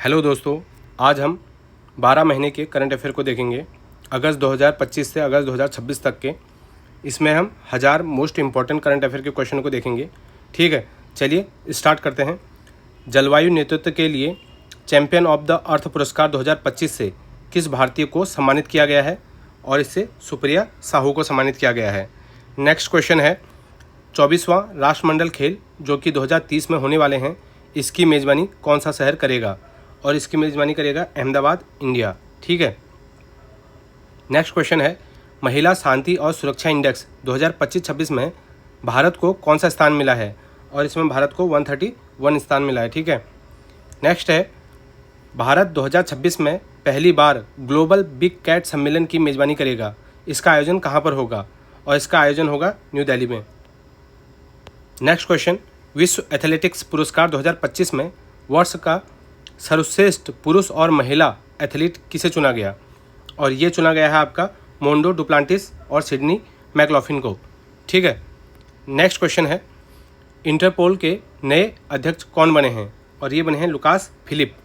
Hello दोस्तों, आज हम 12 महीने के करंट अफेयर को देखेंगे, अगस्त 2025 से अगस्त 2026 तक के। इसमें हम 1000 मोस्ट इम्पॉर्टेंट करंट अफेयर के क्वेश्चन को देखेंगे। ठीक है, चलिए स्टार्ट करते हैं। जलवायु नेतृत्व के लिए चैंपियन ऑफ द अर्थ पुरस्कार 2025 से किस भारतीय को सम्मानित किया गया है, और इससे सुप्रिया साहू को सम्मानित किया गया है। नेक्स्ट क्वेश्चन है, 24वां राष्ट्रमंडल खेल जो कि 2030 में होने वाले हैं, इसकी मेज़बानी कौन सा शहर करेगा, और इसकी मेज़बानी करेगा अहमदाबाद, इंडिया। ठीक है। नेक्स्ट क्वेश्चन है, महिला शांति और सुरक्षा इंडेक्स 2025-26 में भारत को कौन सा स्थान मिला है, और इसमें भारत को 131 स्थान मिला है। ठीक है। नेक्स्ट है, भारत 2026 में पहली बार ग्लोबल बिग कैट सम्मेलन की मेज़बानी करेगा। इसका आयोजन कहाँ पर होगा, और इसका आयोजन होगा न्यू दिल्ली में। नेक्स्ट क्वेश्चन, विश्व एथलेटिक्स पुरस्कार 2025 में वर्ष का सर्वश्रेष्ठ पुरुष और महिला एथलीट किसे चुना गया, और ये चुना गया है आपका मोंडो डुप्लांटिस और सिडनी मैकलॉफिन को। ठीक है। नेक्स्ट क्वेश्चन है, इंटरपोल के नए अध्यक्ष कौन बने हैं, और ये बने हैं लुकास फिलिप।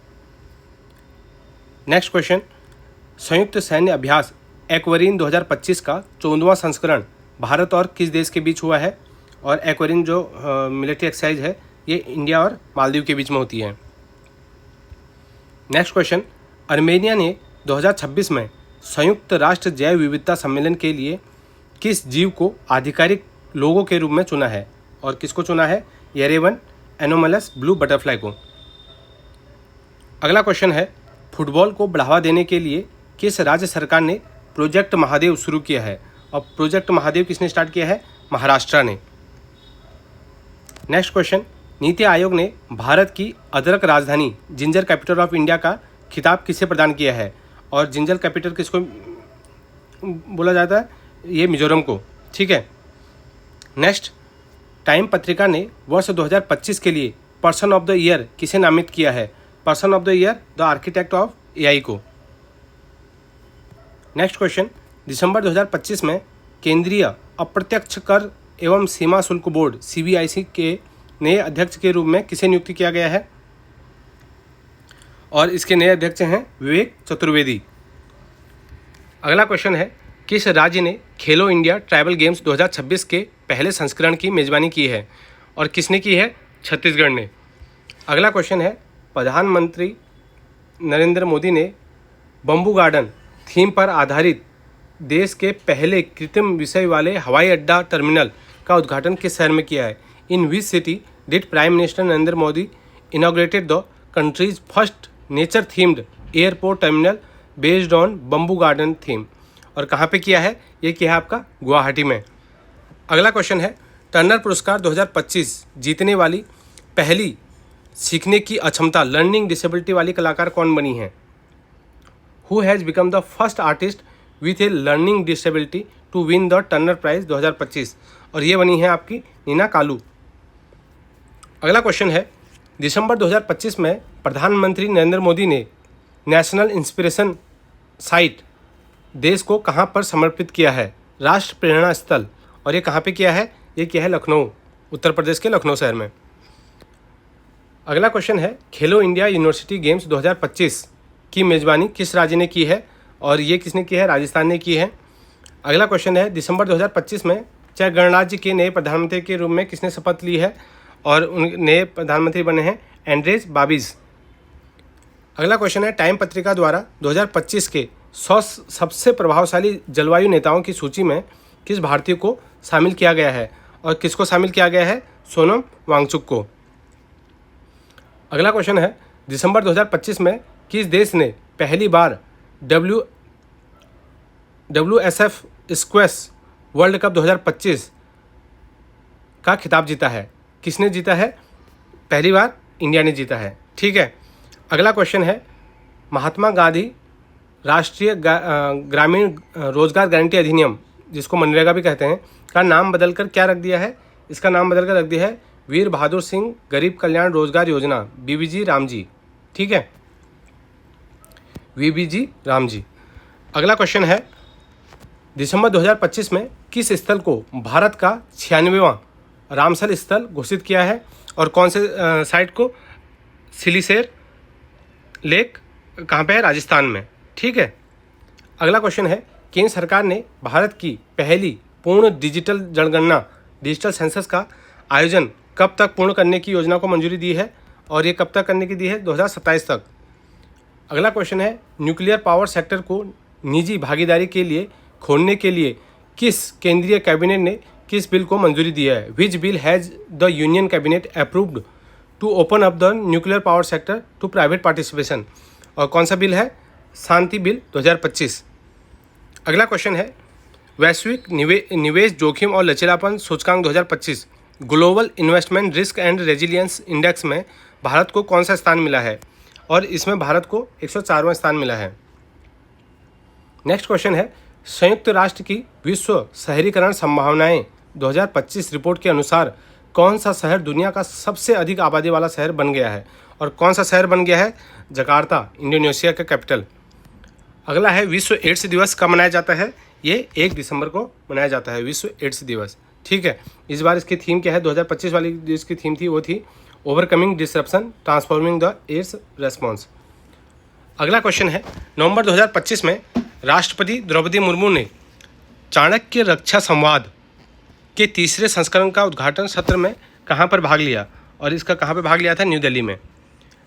नेक्स्ट क्वेश्चन, संयुक्त सैन्य अभ्यास एक्वेरिन 2025 का 14वां संस्करण भारत और किस देश के बीच हुआ है, और एक्वेरिन जो मिलिट्री एक्सरसाइज है ये इंडिया और मालदीव के बीच में होती है। नेक्स्ट क्वेश्चन, अर्मेनिया ने 2026 में संयुक्त राष्ट्र जैव विविधता सम्मेलन के लिए किस जीव को आधिकारिक लोगों के रूप में चुना है, और किसको चुना है, येरेवन एनोमलस ब्लू बटरफ्लाई को। अगला क्वेश्चन है, फुटबॉल को बढ़ावा देने के लिए किस राज्य सरकार ने प्रोजेक्ट महादेव शुरू किया है, और प्रोजेक्ट महादेव किसने स्टार्ट किया है, महाराष्ट्र ने। नेक्स्ट क्वेश्चन, नीति आयोग ने भारत की अदरक राजधानी जिंजर कैपिटल ऑफ इंडिया का खिताब किसे प्रदान किया है, और जिंजर कैपिटल किसको बोला जाता है, ये मिजोरम को। ठीक है। नेक्स्ट, टाइम पत्रिका ने वर्ष 2025 के लिए पर्सन ऑफ द ईयर किसे नामित किया है, person of the year the architect of AI को। नेक्स्ट क्वेश्चन, दिसंबर 2025 में केंद्रीय अप्रत्यक्ष कर एवं सीमा शुल्क बोर्ड सीबीआईसी के नए अध्यक्ष के रूप में किसे नियुक्त किया गया है, और इसके नए अध्यक्ष हैं विवेक चतुर्वेदी। अगला क्वेश्चन है, किस राज्य ने खेलो इंडिया ट्राइबल गेम्स 2026 के पहले संस्करण की मेज़बानी की है, और किसने की है, छत्तीसगढ़ ने। अगला क्वेश्चन है, प्रधानमंत्री नरेंद्र मोदी ने बम्बू गार्डन थीम पर आधारित देश के पहले कृत्रिम विषय वाले हवाई अड्डा टर्मिनल का उद्घाटन किस शहर में किया है। In which city did prime minister Narendra Modi inaugurated the country's first nature themed airport terminal based on bamboo garden theme, और कहाँ पे किया है, ये किया है आपका गुवाहाटी में। अगला क्वेश्चन है, टर्नर पुरस्कार 2025 जीतने वाली पहली सीखने की अक्षमता लर्निंग डिसेबिलिटी वाली कलाकार कौन बनी है। Who has become the first artist with a learning disability to win the Turner Prize 2025, और ये बनी है आपकी नीना कालू। अगला क्वेश्चन है, दिसंबर 2025 में प्रधानमंत्री नरेंद्र मोदी ने नेशनल इंस्पिरेशन साइट देश को कहाँ पर समर्पित किया है, राष्ट्र प्रेरणा स्थल, और ये कहाँ पे किया है, ये किया है लखनऊ, उत्तर प्रदेश के लखनऊ शहर में। अगला क्वेश्चन है, खेलो इंडिया यूनिवर्सिटी गेम्स 2025 की मेज़बानी किस राज्य ने की है, और ये किसने की है, राजस्थान ने की है। अगला क्वेश्चन है, दिसंबर 2025 में चेक गणराज्य के नए प्रधानमंत्री के रूप में किसने शपथ ली है, और उन नए प्रधानमंत्री बने हैं एंड्रेज बाबिज। अगला क्वेश्चन है, टाइम पत्रिका द्वारा 2025 के 100 सबसे प्रभावशाली जलवायु नेताओं की सूची में किस भारतीय को शामिल किया गया है, और किसको शामिल किया गया है, सोनम वांगचुक को। अगला क्वेश्चन है, दिसंबर 2025 में किस देश ने पहली बार WSF स्क्वैश वर्ल्ड कप 2025 का खिताब जीता है, किसने जीता है, पहली बार इंडिया ने जीता है। ठीक है। अगला क्वेश्चन है, महात्मा गांधी राष्ट्रीय ग्रामीण रोजगार गारंटी अधिनियम, जिसको मनरेगा भी कहते हैं, का नाम बदलकर क्या रख दिया है, इसका नाम बदलकर रख दिया है वीर बहादुर सिंह गरीब कल्याण रोजगार योजना, बीबीजी रामजी। ठीक है, वीबीजी रामजी। अगला क्वेश्चन है, दिसंबर 2025 में किस स्थल को भारत का 96वां रामसर स्थल घोषित किया है, और कौन से साइट को, सिलीसेर लेक कहाँ पे है? राजस्थान में। ठीक है। अगला क्वेश्चन है, केंद्र सरकार ने भारत की पहली पूर्ण डिजिटल जनगणना डिजिटल सेंसस का आयोजन कब तक पूर्ण करने की योजना को मंजूरी दी है, और ये कब तक करने की दी है? 2027 तक। अगला क्वेश्चन है, न्यूक्लियर पावर सेक्टर को निजी भागीदारी के लिए खोलने के लिए किस केंद्रीय कैबिनेट ने किस बिल को मंजूरी दी है? Which bill has the union cabinet approved to open up the nuclear power sector to private participation? और कौन सा बिल है? शांति बिल 2025। अगला क्वेश्चन है, वैश्विक निवेश जोखिम और लचीलापन सूचकांक 2025 global investment risk and resilience index में भारत को कौन सा स्थान मिला है? और इसमें भारत को 104वां स्थान मिला है। नेक्स्ट क्वेश्चन है, संयुक्त राष्ट्र की विश्व शहरीकरण संभावनाएं 2025 रिपोर्ट के अनुसार कौन सा शहर दुनिया का सबसे अधिक आबादी वाला शहर बन गया है? और कौन सा शहर बन गया है? जकार्ता, इंडोनेशिया का कैपिटल। अगला है, विश्व एड्स दिवस कब मनाया जाता है? ये 1 दिसंबर को मनाया जाता है विश्व एड्स दिवस। ठीक है। इस बार इसकी थीम क्या है? 2025 वाली जिसकी थीम थी वो थी overcoming disruption transforming the AIDS response. अगला क्वेश्चन है, नवंबर 2025 में राष्ट्रपति द्रौपदी मुर्मू ने चाणक्य रक्षा संवाद के तीसरे संस्करण का उद्घाटन सत्र में कहाँ पर भाग लिया? और इसका कहाँ पर भाग लिया था? न्यू दिल्ली में।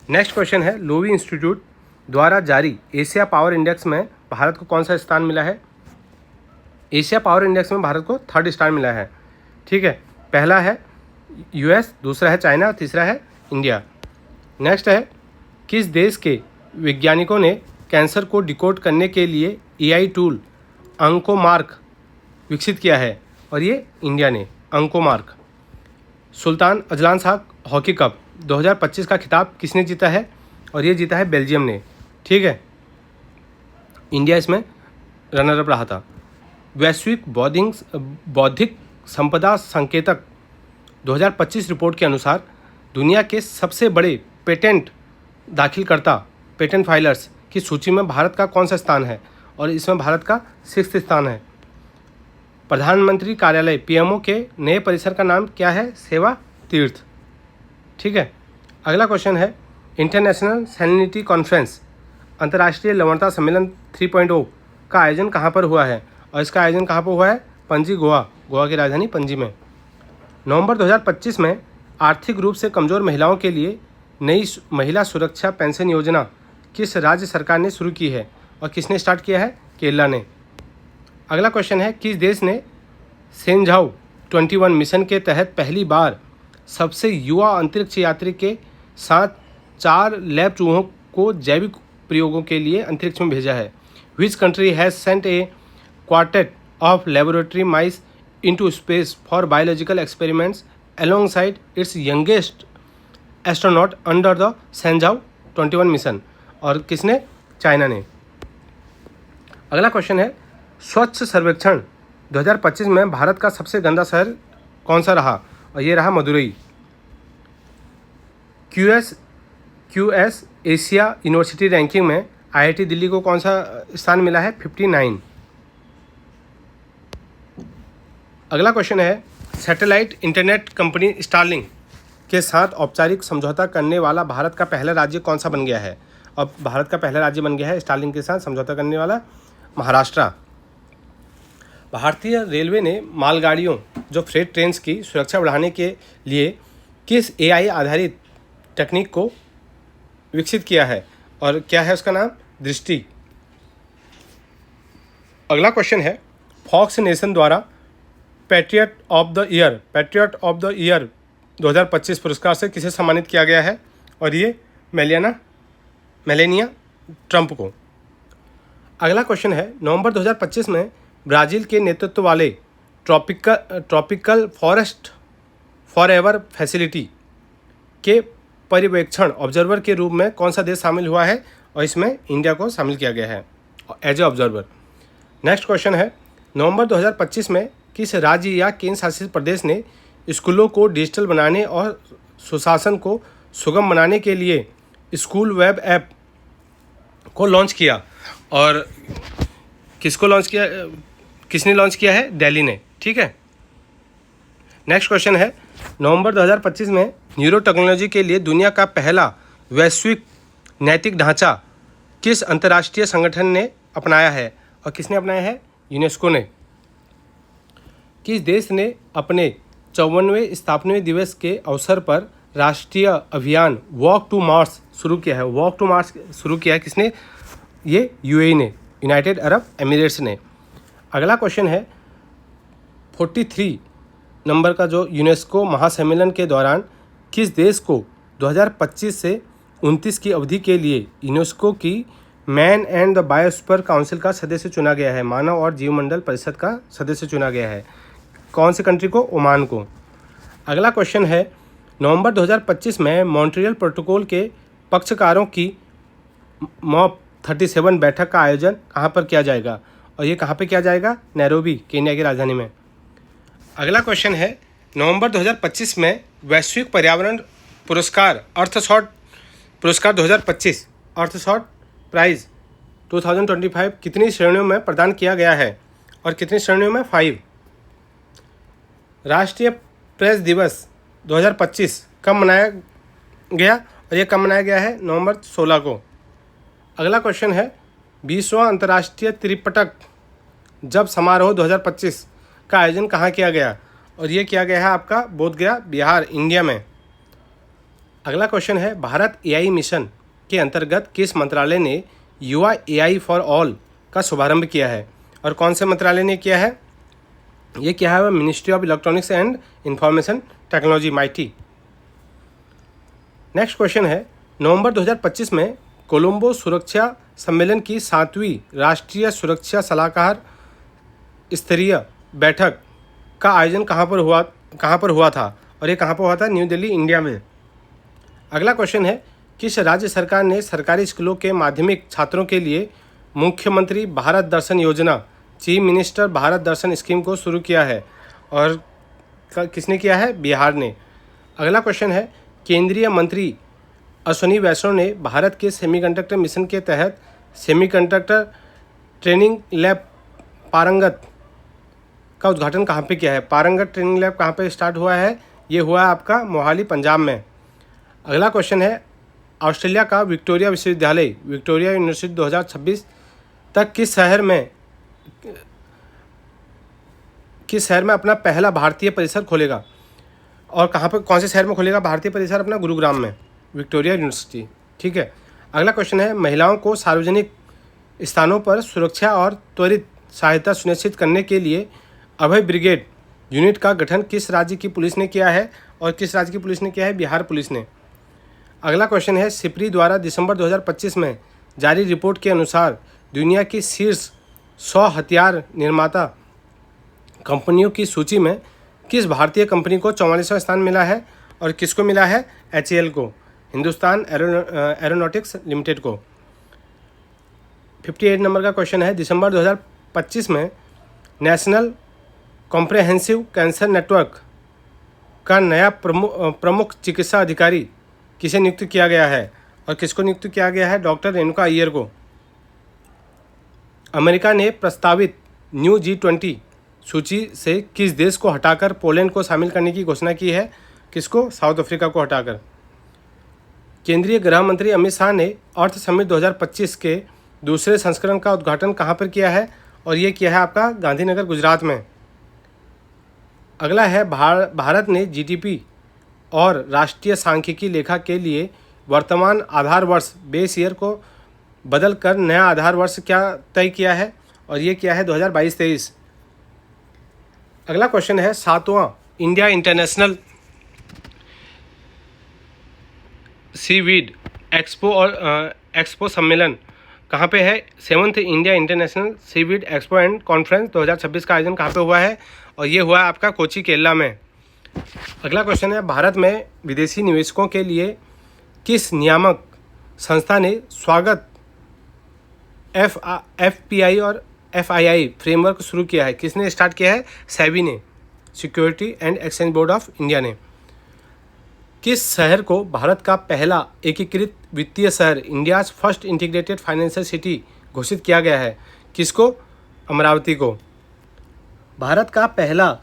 नेक्स्ट क्वेश्चन है, लोवी इंस्टीट्यूट द्वारा जारी एशिया पावर इंडेक्स में भारत को कौन सा स्थान मिला है? एशिया पावर इंडेक्स में भारत को 3rd स्थान मिला है। ठीक है। पहला है यूएस, दूसरा है चाइना, तीसरा है इंडिया। नेक्स्ट है, किस देश के वैज्ञानिकों ने कैंसर को डिकोड करने के लिए एआई टूल अंकोमार्क विकसित किया है? और ये इंडिया ने अंकोमार्क। Sultan Azlan Shah hockey cup 2025 का खिताब किसने जीता है? और ये जीता है बेल्जियम ने। ठीक है। इंडिया इसमें रनरअप रहा था। वैश्विक बौद्धिक संपदा संकेतक 2025 रिपोर्ट के अनुसार दुनिया के सबसे बड़े पेटेंट दाखिलकर्ता पेटेंट फाइलर्स की सूची में भारत का कौन सा स्थान है? और इसमें भारत का 6th स्थान है। प्रधानमंत्री कार्यालय पीएमओ के नए परिसर का नाम क्या है? सेवा तीर्थ। ठीक है। अगला क्वेश्चन है, इंटरनेशनल सैलिनिटी कॉन्फ्रेंस अंतर्राष्ट्रीय लवणता सम्मेलन 3.0 का आयोजन कहाँ पर हुआ है? और इसका आयोजन कहाँ पर हुआ है? पणजी, गोवा की राजधानी पणजी में। नवंबर 2025 में आर्थिक रूप से कमज़ोर महिलाओं के लिए नई महिला सुरक्षा पेंशन योजना किस राज्य सरकार ने शुरू की है? और किसने स्टार्ट किया है? केरला ने। अगला क्वेश्चन है, किस देश ने सेंझाऊ 21 मिशन के तहत पहली बार सबसे युवा अंतरिक्ष यात्री के साथ 4 लैब चूहों को जैविक प्रयोगों के लिए अंतरिक्ष में भेजा है? Which country has sent a quartet of laboratory mice into space for biological experiments alongside its youngest astronaut under the Shenzhou 21 mission? और किसने? चाइना ने। अगला क्वेश्चन है, स्वच्छ सर्वेक्षण 2025 में भारत का सबसे गंदा शहर कौन सा रहा? और ये रहा Madurai. QS Asia university ranking में आईआईटी दिल्ली को कौन सा स्थान मिला है? 59। अगला क्वेश्चन है, सैटेलाइट इंटरनेट कंपनी स्टारलिंक के साथ औपचारिक समझौता करने वाला भारत का पहला राज्य कौन सा बन गया है? अब भारत का पहला राज्य बन गया है स्टारलिंक के साथ समझौता करने वाला महाराष्ट्र। भारतीय रेलवे ने मालगाड़ियों जो फ्रेट ट्रेन्स की सुरक्षा बढ़ाने के लिए किस एआई आधारित तकनीक को विकसित किया है? और क्या है उसका नाम? दृष्टि। अगला क्वेश्चन है, फॉक्स नेशन द्वारा पैट्रियट ऑफ द ईयर 2025 पुरस्कार से किसे सम्मानित किया गया है? और ये मेलेनिया ट्रंप को। अगला क्वेश्चन है, नवंबर 2025 में ब्राज़ील के नेतृत्व वाले ट्रॉपिकल फॉरेस्ट फॉरएवर फैसिलिटी के पर्यवेक्षण ऑब्जर्वर के रूप में कौन सा देश शामिल हुआ है? और इसमें इंडिया को शामिल किया गया है as a observer. Next question है, नवंबर 2025 में किस राज्य या केंद्र शासित प्रदेश ने स्कूलों को डिजिटल बनाने और सुशासन को सुगम बनाने के लिए स्कूल वेब ऐप को लॉन्च किया? और किसने लॉन्च किया है? दिल्ली ने। ठीक है। नेक्स्ट क्वेश्चन है, नवंबर 2025 में न्यूरो टेक्नोलॉजी के लिए दुनिया का पहला वैश्विक नैतिक ढांचा किस अंतर्राष्ट्रीय संगठन ने अपनाया है और किसने अपनाया है? यूनेस्को ने। किस देश ने अपने 54वें स्थापना दिवस के अवसर पर राष्ट्रीय अभियान वॉक टू मार्स शुरू किया है? वॉक टू मार्स शुरू किया है किसने? ये यूएई ने, यूनाइटेड अरब एमिरेट्स ने। अगला क्वेश्चन है 43 नंबर का, जो यूनेस्को महासम्मेलन के दौरान किस देश को 2025 से 29 की अवधि के लिए यूनेस्को की man and the biosphere council का सदस्य चुना गया है? मानव और जीवमंडल परिषद का सदस्य चुना गया है। कौन से कंट्री को? ओमान को। अगला क्वेश्चन है नवंबर 2025 में मॉन्ट्रियल प्रोटोकॉल के पक्षकारों की मॉप 37 बैठक का आयोजन कहाँ पर किया जाएगा? और ये कहाँ पे किया जाएगा? नैरोबी, केन्या की राजधानी में। अगला क्वेश्चन है नवंबर 2025 में वैश्विक पर्यावरण पुरस्कार अर्थशॉट पुरस्कार 2025 अर्थशॉट प्राइज 2025 कितनी श्रेणियों में प्रदान किया गया है? और कितनी श्रेणियों में? 5। राष्ट्रीय प्रेस दिवस 2025 कब मनाया गया? और ये कब मनाया गया है? नवंबर 16 को। अगला क्वेश्चन है 20वां अंतर्राष्ट्रीय त्रिपिटक जप समारोह 2025 का आयोजन कहाँ किया गया? और ये किया गया है आपका बोधगया, बिहार, इंडिया में। अगला क्वेश्चन है भारत एआई मिशन के अंतर्गत किस मंत्रालय ने युवा एआई फॉर ऑल का शुभारंभ किया है? और कौन से मंत्रालय ने किया है? ये क्या है? Ministry of electronics and information technology, mighty. Next question है नवंबर 2025 में कोलंबो सुरक्षा सम्मेलन की 7वीं राष्ट्रीय सुरक्षा सलाहकार स्तरीय बैठक का आयोजन कहाँ पर हुआ था? और ये कहाँ पर हुआ था? न्यू दिल्ली, इंडिया में। अगला क्वेश्चन है किस राज्य सरकार ने सरकारी स्कूलों के माध्यमिक छात्रों के लिए मुख्यमंत्री भारत दर्शन योजना, चीफ मिनिस्टर भारत दर्शन स्कीम को शुरू किया है? और किसने किया है? बिहार ने। अगला क्वेश्चन है केंद्रीय मंत्री अश्विनी वैष्णव ने भारत के सेमीकंडक्टर मिशन के तहत सेमीकंडक्टर ट्रेनिंग लैब पारंगत का उद्घाटन कहाँ पे किया है? पारंगत ट्रेनिंग लैब कहाँ पे स्टार्ट हुआ है? ये हुआ है आपका मोहाली, पंजाब में। अगला क्वेश्चन है ऑस्ट्रेलिया का विक्टोरिया विश्वविद्यालय, विक्टोरिया यूनिवर्सिटी 2026 तक किस शहर में अपना पहला भारतीय परिसर खोलेगा? और कहाँ पर, कौन से शहर में खोलेगा भारतीय परिसर? अपना गुरुग्राम में, विक्टोरिया यूनिवर्सिटी। ठीक है। अगला क्वेश्चन है महिलाओं को सार्वजनिक स्थानों पर सुरक्षा और त्वरित सहायता सुनिश्चित करने के लिए अभय ब्रिगेड यूनिट का गठन किस राज्य की पुलिस ने किया है? और किस राज्य की पुलिस ने किया है? बिहार पुलिस ने। अगला क्वेश्चन है सिप्री द्वारा दिसंबर 2025 में जारी रिपोर्ट के अनुसार दुनिया की शीर्ष 100 हथियार निर्माता कंपनियों की सूची में किस भारतीय कंपनी को 44वां स्थान मिला है? और किसको मिला है? HAL को, हिंदुस्तान एरोनॉटिक्स लिमिटेड को। 58 नंबर का क्वेश्चन है दिसंबर 2025 में नेशनल कॉम्प्रहेंसिव कैंसर नेटवर्क का नया प्रमुख चिकित्सा अधिकारी किसे नियुक्त किया गया है? और किसको नियुक्त किया गया है? डॉक्टर रेणुका अय्यर को। अमेरिका ने प्रस्तावित न्यू G20 सूची से किस देश को हटाकर पोलैंड को शामिल करने की घोषणा की है? किसको? साउथ अफ्रीका को हटाकर। केंद्रीय गृह मंत्री अमित शाह ने अर्थ समिट 2025 के दूसरे संस्करण का उद्घाटन कहाँ पर किया है? और ये किया है आपका गांधीनगर, गुजरात में। अगला है भारत ने GDP और राष्ट्रीय सांख्यिकी लेखा के लिए वर्तमान आधार वर्ष बेस ईयर को बदल कर नया आधार वर्ष क्या तय किया है? और ये किया है 2022-23। अगला क्वेश्चन है 7वां इंडिया इंटरनेशनल सीवीड एक्सपो सम्मेलन कहाँ पे है? 7th India international seaweed expo and conference 2026 का आयोजन कहाँ पे हुआ है? और ये हुआ है आपका कोची, केरला में। अगला क्वेश्चन है भारत में विदेशी निवेशकों के लिए किस नियामक संस्था ने स्वागत FPI और FII फ्रेमवर्क शुरू किया है? किसने स्टार्ट किया है? सेबी ने, security and exchange board of India ने। किस शहर को भारत का पहला एकीकृत वित्तीय शहर, India's first integrated financial city घोषित किया गया है? किसको? अमरावती को। भारत का पहला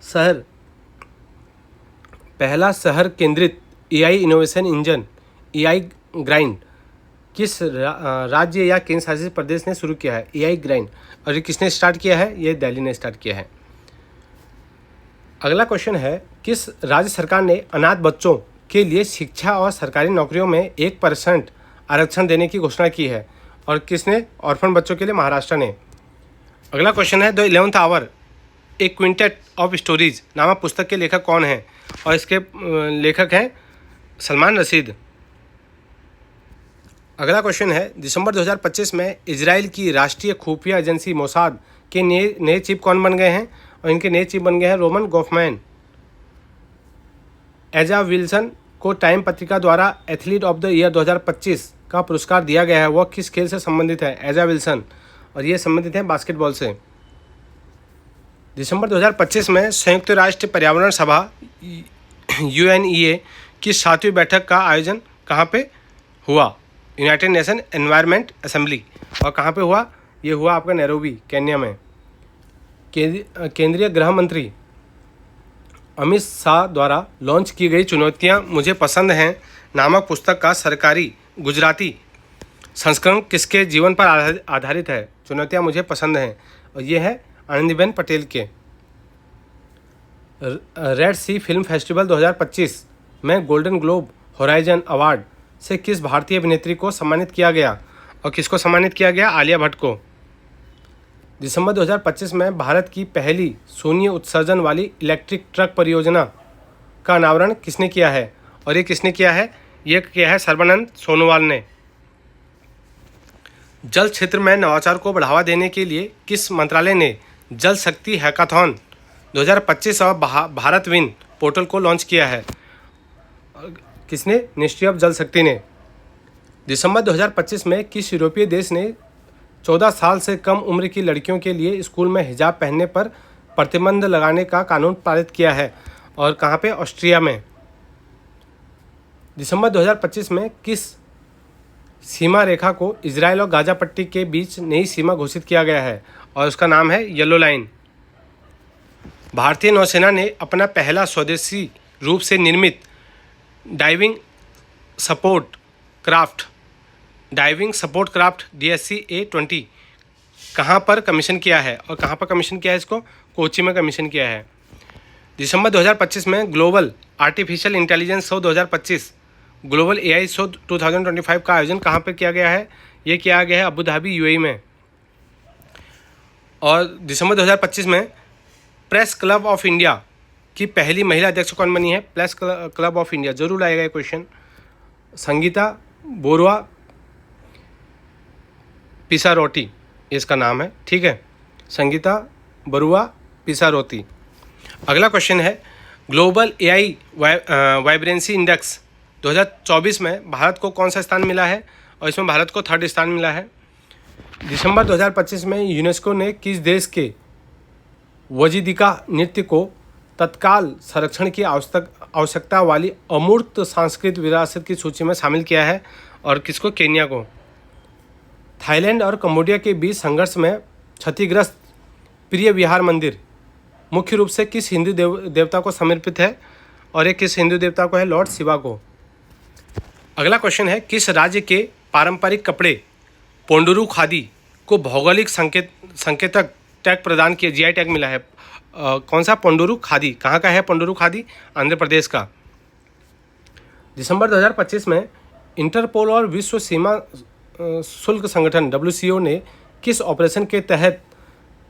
शहर केंद्रित AI innovation engine AI grind राज्य या केंद्र शासित प्रदेश ने शुरू किया है? AI grind. और ये किसने स्टार्ट किया है? ये दिल्ली ने स्टार्ट किया है। अगला क्वेश्चन है, किस राज्य सरकार ने अनाथ बच्चों के लिए शिक्षा और सरकारी नौकरियों में 1% आरक्षण देने की घोषणा की है? और किसने? ऑर्फन बच्चों के लिए महाराष्ट्र ने। अगला क्वेश्चन है, The 11th Hour A Quintet of Stories नामक पुस्तक के लेखक कौन है? और इसके लेखक हैं सलमान रशीद। अगला क्वेश्चन है, दिसंबर 2025 में इजराइल की राष्ट्रीय खुफिया एजेंसी मोसाद के नए चीफ कौन बन गए हैं? और इनके नए चीफ बन गए हैं रोमन गोफमैन। एजा विल्सन को टाइम पत्रिका द्वारा एथलीट ऑफ द ईयर 2025 का पुरस्कार दिया गया है। वह किस खेल से संबंधित है? एजा विल्सन। और ये संबंधित है बास्केटबॉल से। दिसंबर 2025 में संयुक्त राष्ट्र पर्यावरण सभा UNEA की 7वीं बैठक का आयोजन कहाँ पे हुआ? United nation environment assembly. और कहाँ पे हुआ? ये हुआ आपका नैरोबी, केन्या में। केंद्रीय गृह मंत्री अमित शाह द्वारा लॉन्च की गई चुनौतियाँ मुझे पसंद हैं नामक पुस्तक का सरकारी गुजराती संस्करण किसके जीवन पर आधारित है? चुनौतियाँ मुझे पसंद हैं। और ये है आनंदीबेन पटेल के। रेड सी फिल्म फेस्टिवल 2025 में गोल्डन ग्लोब होराइजन अवार्ड से किस भारतीय अभिनेत्री को सम्मानित किया गया? और किसको सम्मानित किया गया? आलिया भट्ट को। दिसंबर 2025 में भारत की पहली शून्य उत्सर्जन वाली इलेक्ट्रिक ट्रक परियोजना का अनावरण किसने किया है? और ये किसने किया है? ये किया है सर्बानंद सोनोवाल ने। जल क्षेत्र में नवाचार को बढ़ावा देने के लिए किस मंत्रालय ने जल शक्ति हैकाथॉन 2025 और भारत विन पोर्टल को लॉन्च किया है? किसने? मिनिस्ट्री ऑफ जल शक्ति ने। दिसंबर 2025 में किस यूरोपीय देश ने 14 साल से कम उम्र की लड़कियों के लिए स्कूल में हिजाब पहनने पर प्रतिबंध लगाने का कानून पारित किया है? और कहाँ पे? ऑस्ट्रिया में। दिसंबर 2025 में किस सीमा रेखा को इजराइल और गाजा पट्टी के बीच नई सीमा घोषित किया गया है? और उसका नाम है येलो लाइन। भारतीय नौसेना ने अपना पहला स्वदेशी रूप से निर्मित डाइविंग सपोर्ट क्राफ्ट DSC-A-20 कहाँ पर कमीशन किया है? और कहाँ पर कमीशन किया है इसको? कोची में कमीशन किया है। दिसंबर 2025 में global artificial intelligence show 2025 global AI show 2025 का आयोजन कहाँ पर किया गया है? ये किया गया है अबू धाबी UAE में। और दिसंबर 2025 में प्रेस क्लब ऑफ इंडिया की पहली महिला अध्यक्ष कौन बनी है? Press club of India. जरूर आएगा ये क्वेश्चन। संगीता बोरुआ पिसारोटी इसका नाम है, ठीक है, संगीता बरुआ पिसारोती। अगला क्वेश्चन है, ग्लोबल AI वाइब्रेंसी इंडेक्स 2024 में भारत को कौन सा स्थान मिला है? और इसमें भारत को 3rd स्थान मिला है। दिसंबर 2025 में यूनेस्को ने किस देश के वजीदिका नृत्य को तत्काल संरक्षण की आवश्यकता वाली अमूर्त सांस्कृतिक विरासत की सूची में शामिल किया है? और किसको? केन्या को। थाईलैंड और कंबोडिया के बीच संघर्ष में क्षतिग्रस्त प्रिय विहार मंदिर मुख्य रूप से किस हिंदू देवता को समर्पित है? और ये किस हिंदू देवता को है? लॉर्ड शिवा को। अगला क्वेश्चन है, किस राज्य के पारंपरिक कपड़े पोंडुरु खादी को भौगोलिक संकेतक टैग प्रदान किया, GI टैग मिला है? कौन सा? पोंडुरु खादी। कहाँ का है पोंडुरु खादी? आंध्र प्रदेश का। दिसंबर 2025 में इंटरपोल और विश्व सीमा शुल्क संगठन WCO ने किस ऑपरेशन के तहत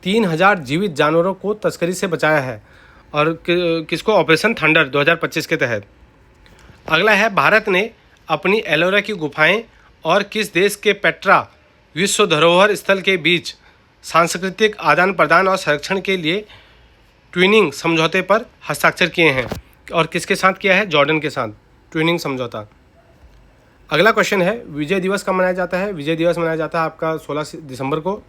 3000 जीवित जानवरों को तस्करी से बचाया है? और किसको? ऑपरेशन थंडर 2025 के तहत। अगला है, भारत ने अपनी एलोरा की गुफाएं और किस देश के पेट्रा विश्व धरोहर स्थल के बीच सांस्कृतिक आदान प्रदान और संरक्षण के लिए ट्विनिंग समझौते पर हस्ताक्षर किए हैं? और किसके साथ किया है? जॉर्डन के साथ ट्विनिंग समझौता। अगला क्वेश्चन है, विजय दिवस कब मनाया जाता है? विजय दिवस मनाया जाता है आपका 16 दिसंबर को।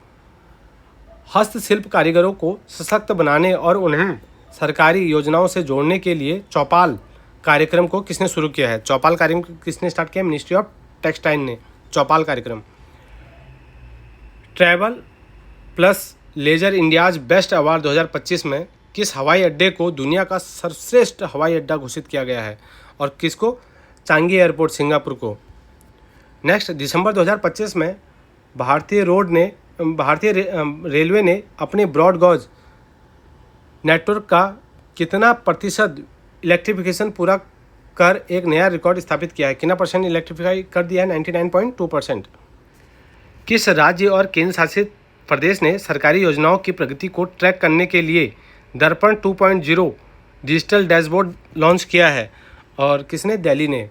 हस्तशिल्प कारीगरों को सशक्त बनाने और उन्हें सरकारी योजनाओं से जोड़ने के लिए चौपाल कार्यक्रम को किसने शुरू किया है? चौपाल कार्यक्रम किसने स्टार्ट किया? मिनिस्ट्री ऑफ टेक्सटाइल ने चौपाल कार्यक्रम। Travel Plus Leisure India's Best Award 2025 में किस हवाई अड्डे को दुनिया का सर्वश्रेष्ठ हवाई अड्डा घोषित किया गया है? और किसको? चांगी एयरपोर्ट सिंगापुर को। नेक्स्ट, दिसंबर 2025 में भारतीय रेलवे ने अपने ब्रॉड गॉज नेटवर्क का कितना प्रतिशत इलेक्ट्रिफिकेशन पूरा कर एक नया रिकॉर्ड स्थापित किया है? कितना परसेंट इलेक्ट्रीफाई कर दिया है? 99.2%। किस राज्य और केंद्र शासित प्रदेश ने सरकारी योजनाओं की प्रगति को ट्रैक करने के लिए दर्पण 2.0 डिजिटल डैशबोर्ड लॉन्च किया है और किसने? दिल्ली ने।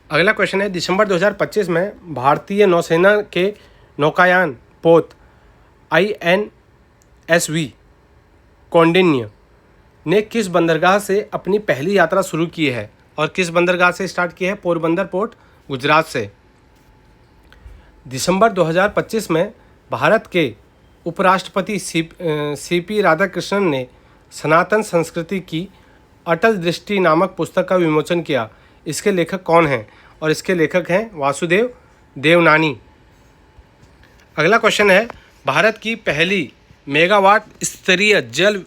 अगला क्वेश्चन है, दिसंबर 2025 में भारतीय नौसेना के नौकायान पोत INSV कौंडिन्य ने किस बंदरगाह से अपनी पहली यात्रा शुरू की है और किस बंदरगाह से स्टार्ट की है? पोरबंदर पोर्ट, गुजरात से। दिसंबर 2025 में भारत के उपराष्ट्रपति CP राधाकृष्णन ने सनातन संस्कृति की अटल दृष्टि नामक पुस्तक का विमोचन किया। इसके लेखक कौन हैं? और इसके लेखक हैं वासुदेव देवनानी। अगला क्वेश्चन है, भारत की पहली मेगावाट स्तरीय जल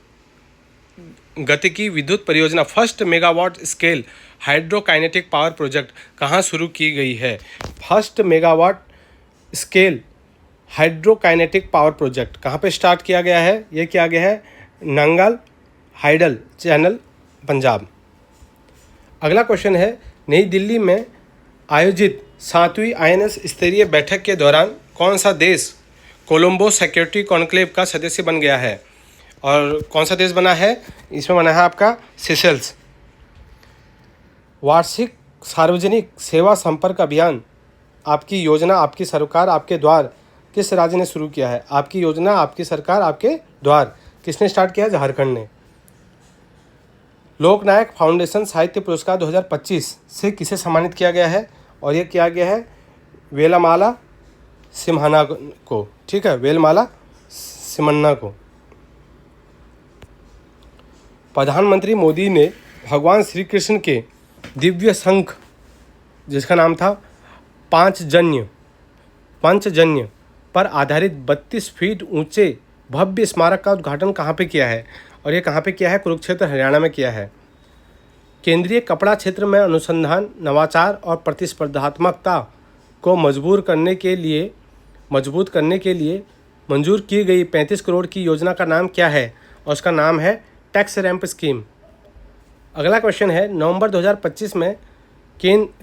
गतिकी विद्युत परियोजना first megawatt scale hydrokinetic power project कहाँ शुरू की गई है? First megawatt scale hydrokinetic power project कहाँ पे स्टार्ट किया गया है? ये किया गया है नंगल हाइडल चैनल, पंजाब। अगला क्वेश्चन है, नई दिल्ली में आयोजित 7वीं INS स्तरीय बैठक के दौरान कौन सा देश कोलंबो सिक्योरिटी कॉन्क्लेव का सदस्य बन गया है? और कौन सा देश बना है? इसमें बना है आपका सेशल्स। वार्षिक सार्वजनिक सेवा संपर्क अभियान आपकी योजना, आपकी सरकार, आपके द्वार किस राज्य ने शुरू किया है? आपकी योजना, आपकी सरकार, आपके द्वार किसने स्टार्ट किया? झारखंड ने। लोकनायक फाउंडेशन साहित्य पुरस्कार 2025 से किसे सम्मानित किया गया है? और ये किया गया है वेलमाला सिम्हना को। ठीक है, वेलमाला सिमन्ना को। प्रधानमंत्री मोदी ने भगवान श्री कृष्ण के दिव्य शंख, जिसका नाम था पंचजन्य पर आधारित 32 फीट ऊंचे भव्य स्मारक का उद्घाटन कहाँ पे किया है? और ये कहाँ पे किया है? कुरुक्षेत्र, हरियाणा में किया है। केंद्रीय कपड़ा क्षेत्र में अनुसंधान, नवाचार और प्रतिस्पर्धात्मकता को मजबूत करने के लिए मंजूर की गई 35 करोड़ की योजना का नाम क्या है? और उसका नाम है टैक्स रैंप स्कीम। अगला क्वेश्चन है, नवंबर 2025 में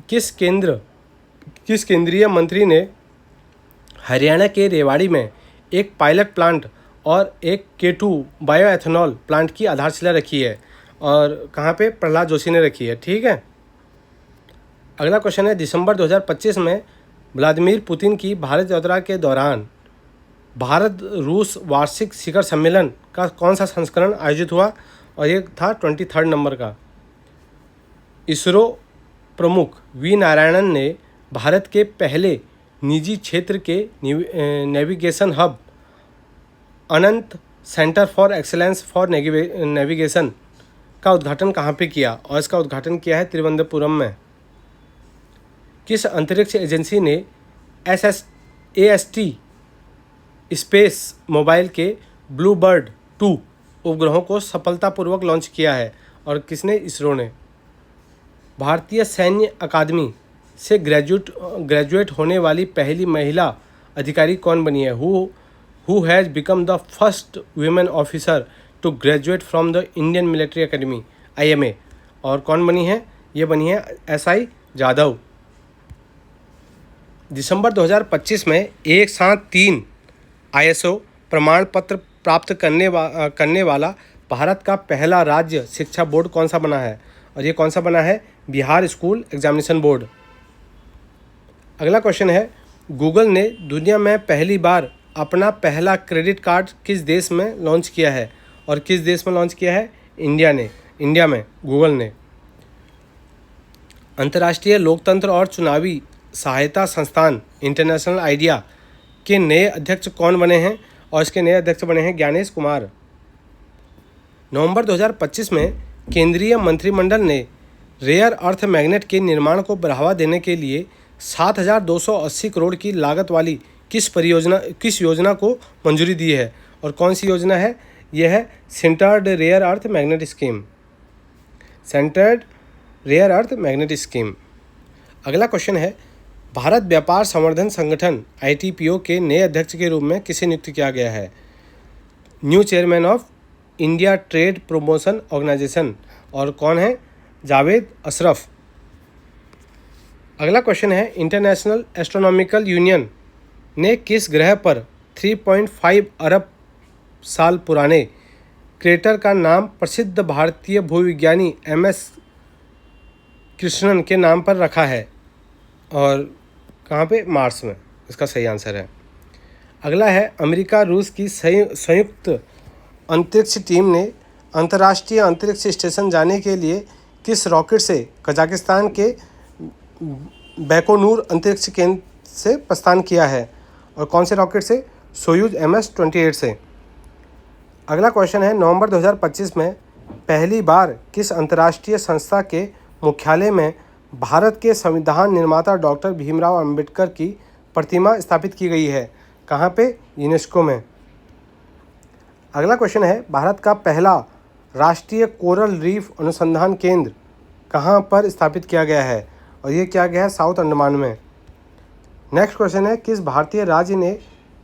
किस केंद्रीय मंत्री ने हरियाणा के रेवाड़ी में एक पायलट प्लांट और एक K2 बायोएथेनॉल प्लांट की आधारशिला रखी है? और कहाँ पे? प्रहलाद जोशी ने रखी है। ठीक है। अगला क्वेश्चन है, दिसंबर 2025 में व्लादिमीर पुतिन की भारत यात्रा के दौरान भारत रूस वार्षिक शिखर सम्मेलन का कौन सा संस्करण आयोजित हुआ? और ये था 23 नंबर का। इसरो प्रमुख वी नारायणन ने भारत के पहले निजी क्षेत्र के navigation hub Anant centre for excellence for navigation का उद्घाटन कहाँ पे किया? और इसका उद्घाटन किया है तिरुवनंतपुरम में। किस अंतरिक्ष एजेंसी ने AST स्पेस मोबाइल के ब्लू बर्ड 2 उपग्रहों को सफलतापूर्वक लॉन्च किया है? और किसने? इसरो ने। भारतीय सैन्य अकादमी से ग्रेजुएट होने वाली पहली महिला अधिकारी कौन बनी है? Who has become the first women officer to graduate from the Indian Military Academy IMA? और कौन बनी है? ये बनी है SI जाधव। दिसंबर 2025 में एक साथ 3 ISO प्रमाण पत्र प्राप्त करने वाला भारत का पहला राज्य शिक्षा बोर्ड कौन सा बना है? और ये कौन सा बना है? Bihar school examination board. अगला क्वेश्चन है, गूगल ने दुनिया में पहली बार अपना पहला क्रेडिट कार्ड किस देश में लॉन्च किया है? और किस देश में लॉन्च किया है? इंडिया में गूगल ने। अंतर्राष्ट्रीय लोकतंत्र और चुनावी सहायता संस्थान इंटरनेशनल आइडिया के नए अध्यक्ष कौन बने हैं? और इसके नए अध्यक्ष बने हैं ज्ञानेश कुमार। नवंबर 2025 में केंद्रीय मंत्रिमंडल ने रेयर अर्थ मैग्नेट के निर्माण को बढ़ावा देने के लिए 7,280 करोड़ की लागत वाली किस योजना को मंजूरी दी है? और कौन सी योजना है? यह है sintered rare earth magnet scheme. अगला क्वेश्चन है, भारत व्यापार संवर्धन संगठन ITPO के नए अध्यक्ष के रूप में किसे नियुक्त किया गया है? New chairman of India Trade Promotion Organisation. और कौन है? जावेद अशरफ। अगला क्वेश्चन है, इंटरनेशनल एस्ट्रोनॉमिकल यूनियन ने किस ग्रह पर 3.5 अरब साल पुराने क्रेटर का नाम प्रसिद्ध भारतीय भूविज्ञानी MS कृष्णन के नाम पर रखा है? और कहाँ पे? मार्स में। इसका सही आंसर है। अगला है, अमेरिका रूस की संयुक्त अंतरिक्ष टीम ने अंतर्राष्ट्रीय अंतरिक्ष स्टेशन जाने के लिए किस रॉकेट से कजाकिस्तान के बैकोनूर अंतरिक्ष केंद्र से प्रस्थान किया है? और कौन से रॉकेट से? सोयूज MS-28 से। अगला क्वेश्चन है, नवंबर 2025 में पहली बार किस अंतर्राष्ट्रीय संस्था के मुख्यालय में भारत के संविधान निर्माता डॉक्टर भीमराव अंबेडकर की प्रतिमा स्थापित की गई है? कहाँ पे? यूनेस्को में। अगला क्वेश्चन है, भारत का पहला राष्ट्रीय कोरल रीफ अनुसंधान केंद्र कहाँ पर स्थापित किया गया है? और ये किया गया है साउथ अंडमान में। नेक्स्ट क्वेश्चन है, किस भारतीय राज्य ने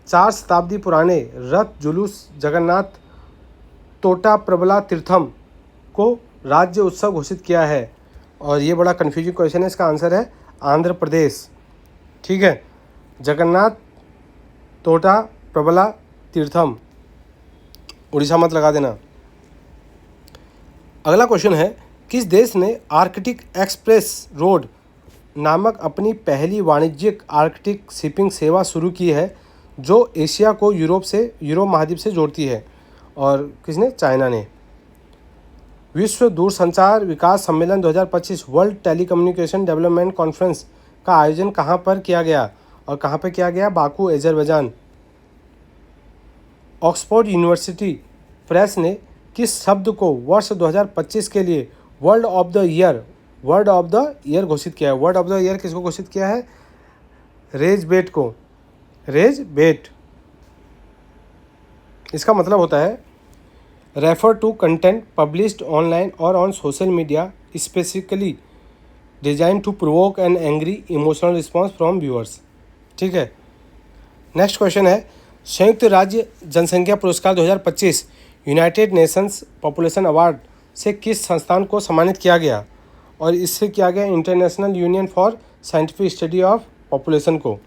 4 शताब्दी पुराने रथ जुलूस जगन्नाथ तोटा प्रबला तीर्थम को राज्य उत्सव घोषित किया है? और ये बड़ा कन्फ्यूजिंग क्वेश्चन है। इसका आंसर है आंध्र प्रदेश। ठीक है, जगन्नाथ तोटा प्रबला तीर्थम, उड़ीसा मत लगा देना। अगला क्वेश्चन है, किस देश ने आर्कटिक एक्सप्रेस रोड नामक अपनी पहली वाणिज्यिक आर्कटिक शिपिंग सेवा शुरू की है जो एशिया को यूरोप महाद्वीप से जोड़ती है? और किसने? चाइना ने। विश्व दूरसंचार विकास सम्मेलन 2025 वर्ल्ड टेलीकम्युनिकेशन डेवलपमेंट कॉन्फ्रेंस का आयोजन कहाँ पर किया गया? और कहाँ पर किया गया? Baku, Azerbaijan. Oxford university press ने किस शब्द को वर्ष 2025 के लिए वर्ड ऑफ द ईयर घोषित किया है? वर्ड ऑफ द ईयर किसको घोषित किया है? रेज बेट को। रेज बेट, इसका मतलब होता है refer to content published online और on social media specifically design to provoke an angry emotional response from viewers. ठीक है। नेक्स्ट क्वेश्चन है, संयुक्त राज्य जनसंख्या पुरस्कार 2025 यूनाइटेड नेशंस पॉपुलेशन अवार्ड से किस संस्थान को सम्मानित किया गया? और इससे किया गया international union for scientific study of population को।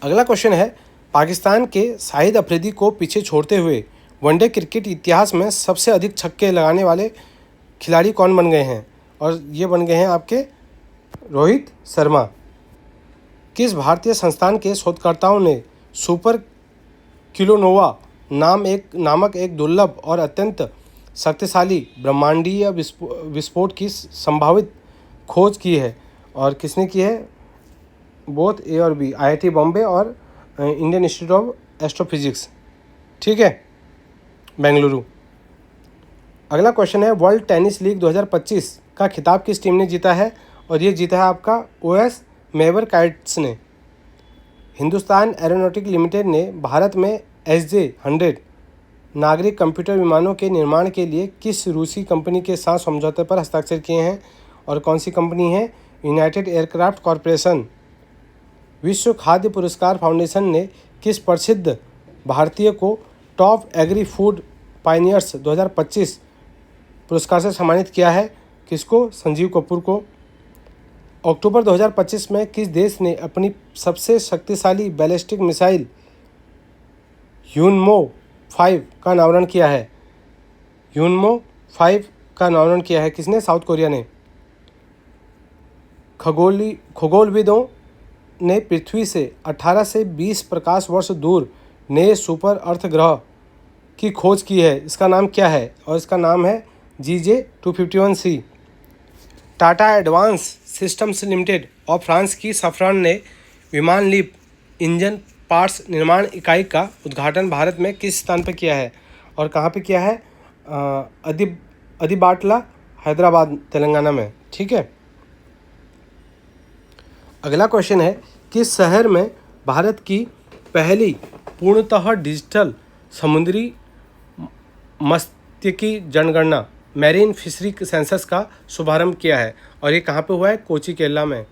अगला क्वेश्चन है, पाकिस्तान के शाहिद अफरीदी को पीछे छोड़ते हुए वनडे क्रिकेट इतिहास में सबसे अधिक छक्के लगाने वाले खिलाड़ी कौन बन गए हैं? और ये बन गए हैं आपके रोहित शर्मा। किस भारतीय संस्थान के शोधकर्ताओं ने सुपर किलोनोवा नामक एक दुर्लभ और अत्यंत शक्तिशाली ब्रह्मांडीय विस्फोट की संभावित खोज की है? और किसने की है? बोथ A और B, IIT बॉम्बे और इंडियन इंस्टीट्यूट ऑफ एस्ट्रोफिजिक्स। ठीक है, बेंगलुरु। अगला क्वेश्चन है, वर्ल्ड टेनिस लीग 2025 का खिताब किस टीम ने जीता है? और ये जीता है आपका OS मैवरकाइट्स ने। हिंदुस्तान एरोनॉटिक लिमिटेड ने भारत में SJ-100 नागरिक कंप्यूटर विमानों के निर्माण के लिए किस रूसी कंपनी के साथ समझौते पर हस्ताक्षर किए हैं? और कौन सी कंपनी है? United aircraft corporation. विश्व खाद्य पुरस्कार फाउंडेशन ने किस प्रसिद्ध भारतीय को टॉप एग्री फूड पायनियर्स 2025 पुरस्कार से सम्मानित किया है? किसको? संजीव कपूर को। अक्टूबर 2025 में किस देश ने अपनी सबसे शक्तिशाली बैलिस्टिक मिसाइल यूनमो 5 का अनावरण किया है? यूनमो 5 का अनावरण किया है किसने? साउथ कोरिया ने। खगोलविदों ने पृथ्वी से 18 से 20 प्रकाश वर्ष दूर नए सुपर अर्थ ग्रह की खोज की है। इसका नाम क्या है? और इसका नाम है GJ-251c। Tata advance systems limited और फ्रांस की सफ्रान ने विमान लीप इंजन पार्ट्स निर्माण इकाई का उद्घाटन भारत में किस स्थान पर किया है? और कहाँ पे किया है? अदिबाटला, हैदराबाद, तेलंगाना में। ठीक है। अगला क्वेश्चन है, किस शहर में भारत की पहली पूर्णतः डिजिटल समुद्री मत्स्यिकी जनगणना मैरीन फिशरी सेंसस का शुभारंभ किया है? और ये कहाँ पे हुआ है? कोची, केरला में।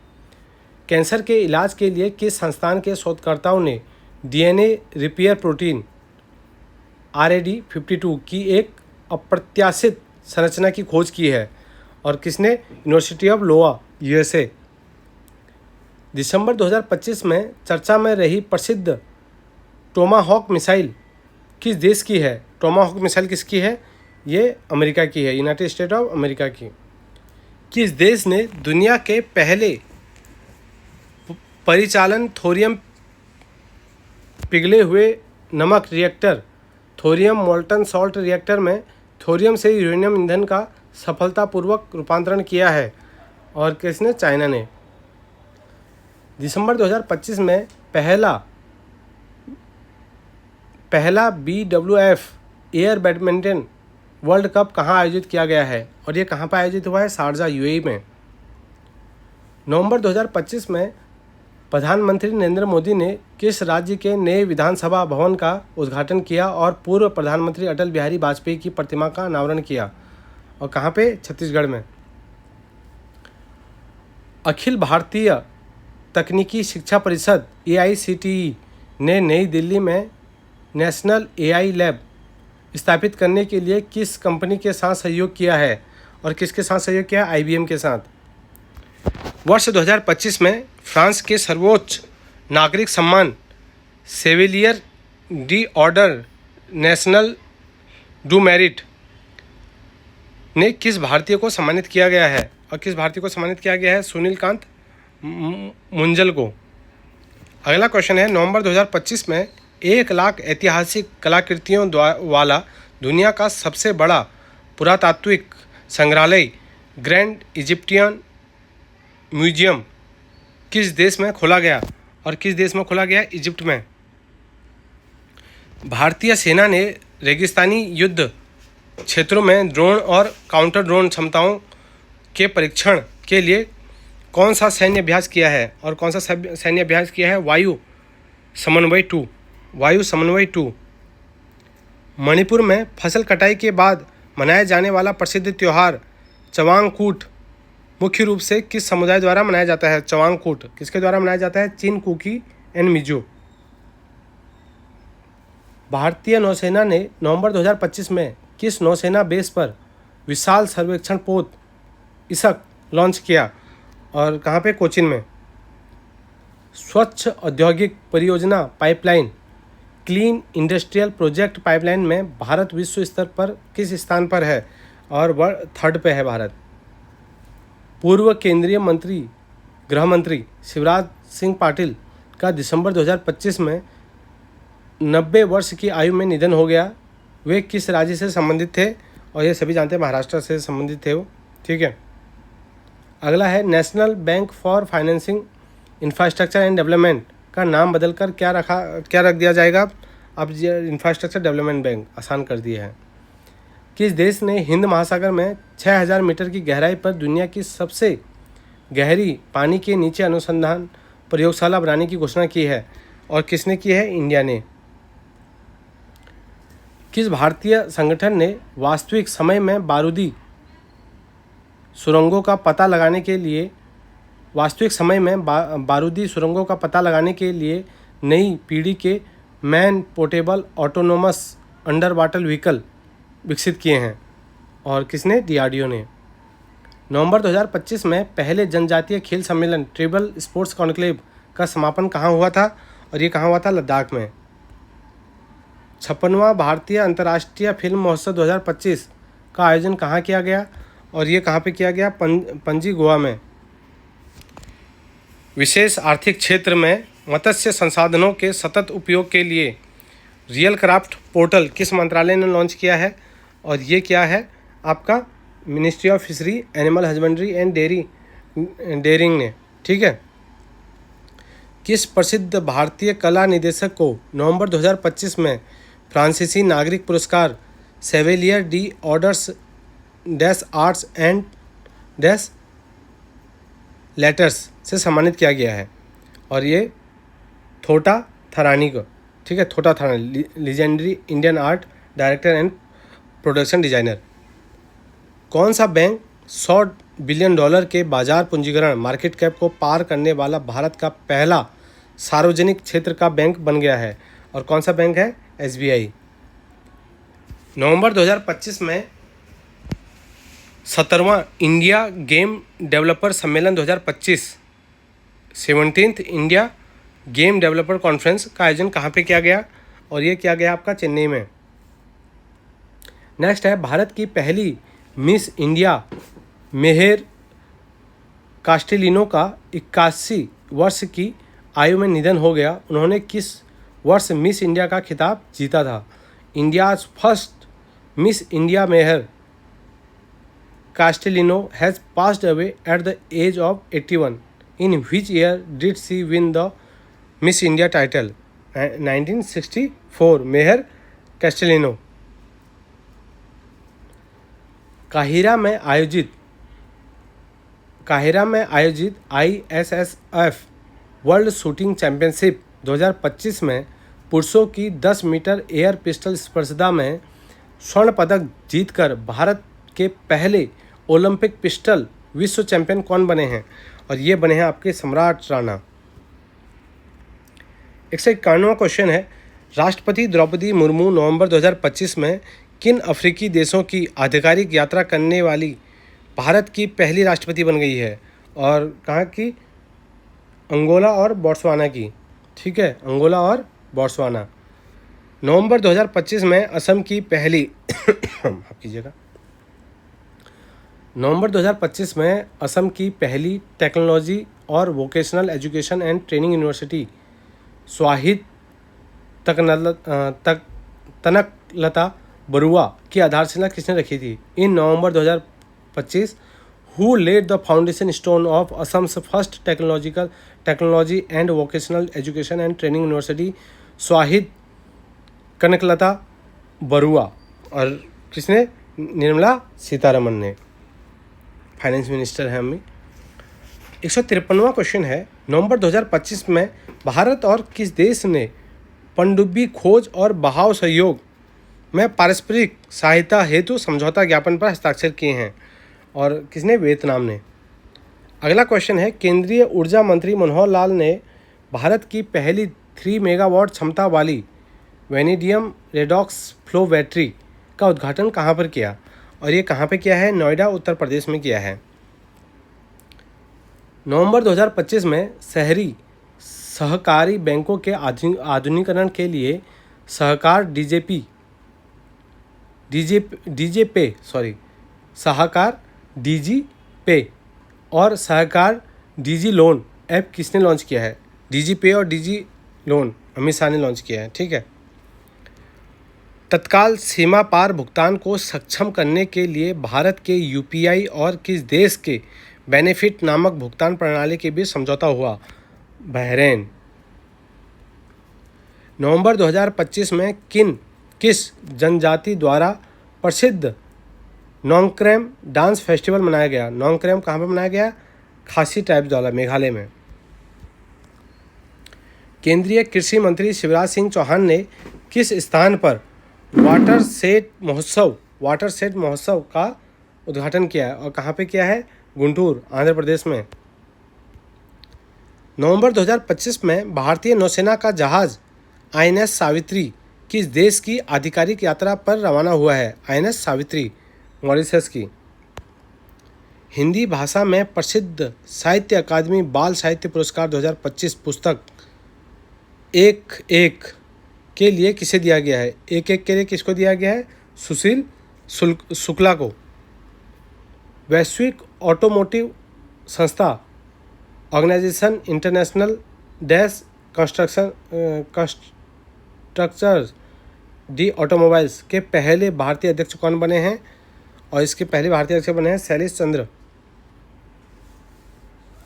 कैंसर के इलाज के लिए किस संस्थान के शोधकर्ताओं ने डीएनए रिपेयर प्रोटीन RAD52 की एक अप्रत्याशित संरचना की खोज की है और किसने? यूनिवर्सिटी ऑफ लोआ USA। दिसंबर 2025 में चर्चा में रही प्रसिद्ध टोमाहॉक मिसाइल किस देश की है? टोमाहॉक मिसाइल किसकी है? ये अमेरिका की है, यूनाइटेड स्टेट ऑफ अमेरिका की। किस देश ने दुनिया के पहले परिचालन थोरियम पिघले हुए नमक reactor thorium molten salt reactor में थोरियम से यूरेनियम ईंधन का सफलतापूर्वक रूपांतरण किया है? और किसने? चाइना ने। दिसंबर 2025 में पहला BWF air badminton world cup कहाँ आयोजित किया गया है? और ये कहाँ पर आयोजित हुआ है? शारजा UAE में। नवंबर 2025 में प्रधानमंत्री नरेंद्र मोदी ने किस राज्य के नए विधानसभा भवन का उद्घाटन किया और पूर्व प्रधानमंत्री अटल बिहारी वाजपेयी की प्रतिमा का अनावरण किया? और कहाँ पे? छत्तीसगढ़ में। अखिल भारतीय तकनीकी शिक्षा परिषद AICTE ने नई दिल्ली में नेशनल AI लैब स्थापित करने के लिए किस कंपनी के साथ सहयोग किया है? और किसके साथ सहयोग किया? IBM के साथ। वर्ष 2025 में फ्रांस के सर्वोच्च नागरिक सम्मान chevalier de order national du merit ने किस भारतीय को सम्मानित किया गया है? और किस भारतीय को सम्मानित किया गया है? सुनील कांत मुंजल को। अगला क्वेश्चन है, नवंबर 2025 में 1 लाख ऐतिहासिक कलाकृतियों वाला दुनिया का सबसे बड़ा पुरातात्विक संग्रहालय ग्रैंड इजिप्टियन म्यूजियम किस देश में खोला गया? और किस देश में खोला गया? इजिप्ट में। भारतीय सेना ने रेगिस्तानी युद्ध क्षेत्रों में ड्रोन और काउंटर ड्रोन क्षमताओं के परीक्षण के लिए कौन सा सैन्य अभ्यास किया है? और कौन सा सैन्य अभ्यास किया है? वायु समन्वय 2। मणिपुर में फसल कटाई के बाद मनाए जाने वाला प्रसिद्ध त्यौहार चवांगकूट मुख्य रूप से किस समुदाय द्वारा मनाया जाता है? चवांगकूट किसके द्वारा मनाया जाता है? चिन, कुकी एंड मिजो। भारतीय नौसेना ने नवंबर 2025 में किस नौसेना बेस पर विशाल सर्वेक्षण पोत इसक लॉन्च किया? और कहाँ पे? कोचिन में। स्वच्छ औद्योगिक परियोजना pipeline clean industrial project pipeline में भारत विश्व स्तर पर किस स्थान पर है? और वह 3rd पे है भारत। पूर्व केंद्रीय गृह मंत्री शिवराज सिंह पाटिल का दिसंबर 2025 में 90 वर्ष की आयु में निधन हो गया। वे किस राज्य से संबंधित थे? और ये सभी जानते हैं महाराष्ट्र से संबंधित थे वो। ठीक है। अगला है, national bank for financing infrastructure and development का नाम बदलकर क्या रख दिया जाएगा? अब इंफ्रास्ट्रक्चर डेवलपमेंट बैंक आसान कर दिया है। किस देश ने हिंद महासागर में 6000 मीटर की गहराई पर दुनिया की सबसे गहरी पानी के नीचे अनुसंधान प्रयोगशाला बनाने की घोषणा की है? और किसने की है? इंडिया ने। किस भारतीय संगठन ने वास्तविक समय में बारूदी सुरंगों का पता लगाने के लिए नई पीढ़ी के man portable autonomous under water vehicle विकसित किए हैं? और किसने? DRDO ने। नवंबर 2025 में पहले जनजातीय खेल सम्मेलन ट्राइबल स्पोर्ट्स कॉन्क्लेव का समापन कहाँ हुआ था? और ये कहाँ हुआ था? लद्दाख में। 56वां भारतीय अंतर्राष्ट्रीय फिल्म महोत्सव 2025 का आयोजन कहाँ किया गया? और ये कहाँ पे किया गया? पणजी, गोवा में। विशेष आर्थिक क्षेत्र में मत्स्य संसाधनों के सतत उपयोग के लिए रियल क्राफ्ट पोर्टल किस मंत्रालय ने लॉन्च किया है? और ये क्या है? आपका Ministry of Fishery, Animal Husbandry and Dairying ने। ठीक है। किस प्रसिद्ध भारतीय कला निदेशक को नवंबर 2025 में फ्रांसीसी नागरिक पुरस्कार chevalier de orders des arts and des letters से सम्मानित किया गया है? और ये थोटा थरानी को। ठीक है, Thota Tharani, legendary Indian art director and production designer. कौन सा बैंक 100 बिलियन डॉलर के बाजार पूंजीकरण मार्केट कैप को पार करने वाला भारत का पहला सार्वजनिक क्षेत्र का बैंक बन गया है। और कौन सा बैंक है? SBI। नवंबर 2025 में 17वां इंडिया गेम डेवलपर सम्मेलन 2025 17th India game developer conference का आयोजन कहाँ पे किया गया? और ये किया गया आपका चेन्नई में। नेक्स्ट है, भारत की पहली मिस इंडिया मेहर कास्टेलिनो का 81 वर्ष की आयु में निधन हो गया। उन्होंने किस वर्ष मिस इंडिया का खिताब जीता था? India's first miss India Meher Castelino has passed away at the age of 81। In which year did she win the miss India title? 1964। Meher Castelino काहिरा में आयोजित ISSF वर्ल्ड शूटिंग चैंपियनशिप 2025 में पुरुषों की 10 मीटर एयर पिस्टल स्पर्धा में स्वर्ण पदक जीतकर भारत के पहले ओलंपिक पिस्टल विश्व चैंपियन कौन बने हैं? और ये बने हैं आपके सम्राट राणा। 151वां क्वेश्चन है, राष्ट्रपति द्रौपदी मुर्मू नवंबर 2025 में किन अफ्रीकी देशों की आधिकारिक यात्रा करने वाली भारत की पहली राष्ट्रपति बन गई है? और कहाँ की? अंगोला और बोट्सवाना की। ठीक है, अंगोला और बोट्सवाना। नवंबर 2025 में असम की पहली माफ कीजिएगा, नवंबर 2025 में असम की पहली टेक्नोलॉजी और vocational education and training university Swahid Kanaklata Barua की आधारशिला किसने रखी थी? In November 2025 who laid the foundation stone of Assam's first technology and vocational education and training university Swahid Kanaklata Barua? और किसने? निर्मला सीतारमन ने, फाइनेंस मिनिस्टर है हमें। 153वां क्वेश्चन है, नवंबर 2025 में भारत और किस देश ने पनडुब्बी खोज और बहाव सहयोग में पारस्परिक सहायता हेतु समझौता ज्ञापन पर हस्ताक्षर किए हैं? और किसने? वियतनाम ने। अगला क्वेश्चन है, केंद्रीय ऊर्जा मंत्री मनोहर लाल ने भारत की पहली 3 मेगावाट क्षमता वाली वेनेडियम रेडॉक्स फ्लो बैटरी का उद्घाटन कहाँ पर किया? और ये कहाँ पे किया है? नोएडा, उत्तर प्रदेश में किया है। नवंबर 2025 में शहरी सहकारी बैंकों के आधुनिकीकरण के लिए सहकार डीजी पे और सहकार डीजी लोन ऐप किसने लॉन्च किया है? डीजी पे और डीजी लोन अमित शाह ने लॉन्च किया है। ठीक है। तत्काल सीमा पार भुगतान को सक्षम करने के लिए भारत के UPI और किस देश के बेनिफिट नामक भुगतान प्रणाली के बीच समझौता हुआ? बहरीन। नवंबर 2025 में किस जनजाति द्वारा प्रसिद्ध नोंगक्रेम डांस फेस्टिवल मनाया गया? नोंगक्रेम कहाँ पर मनाया गया? खासी ट्राइब्स द्वारा, मेघालय में। केंद्रीय कृषि मंत्री शिवराज सिंह चौहान ने किस स्थान पर वाटर सेट महोत्सव का उद्घाटन किया है? और कहाँ पे किया है? गुंटूर, आंध्र प्रदेश में। नवंबर 2025 में भारतीय नौसेना का जहाज INS सावित्री किस देश की आधिकारिक यात्रा पर रवाना हुआ है? INS सावित्री मॉरिशस की। हिंदी भाषा में प्रसिद्ध साहित्य अकादमी बाल साहित्य पुरस्कार 2025 पुस्तक एक के लिए किसे दिया गया है? एक के लिए किसको दिया गया है? सुशील शुक्ला को। वैश्विक ऑटोमोटिव संस्था organisation international dash constructors de automobiles के पहले भारतीय अध्यक्ष कौन बने हैं? और इसके पहले भारतीय अध्यक्ष बने हैं शैलेश चंद्र।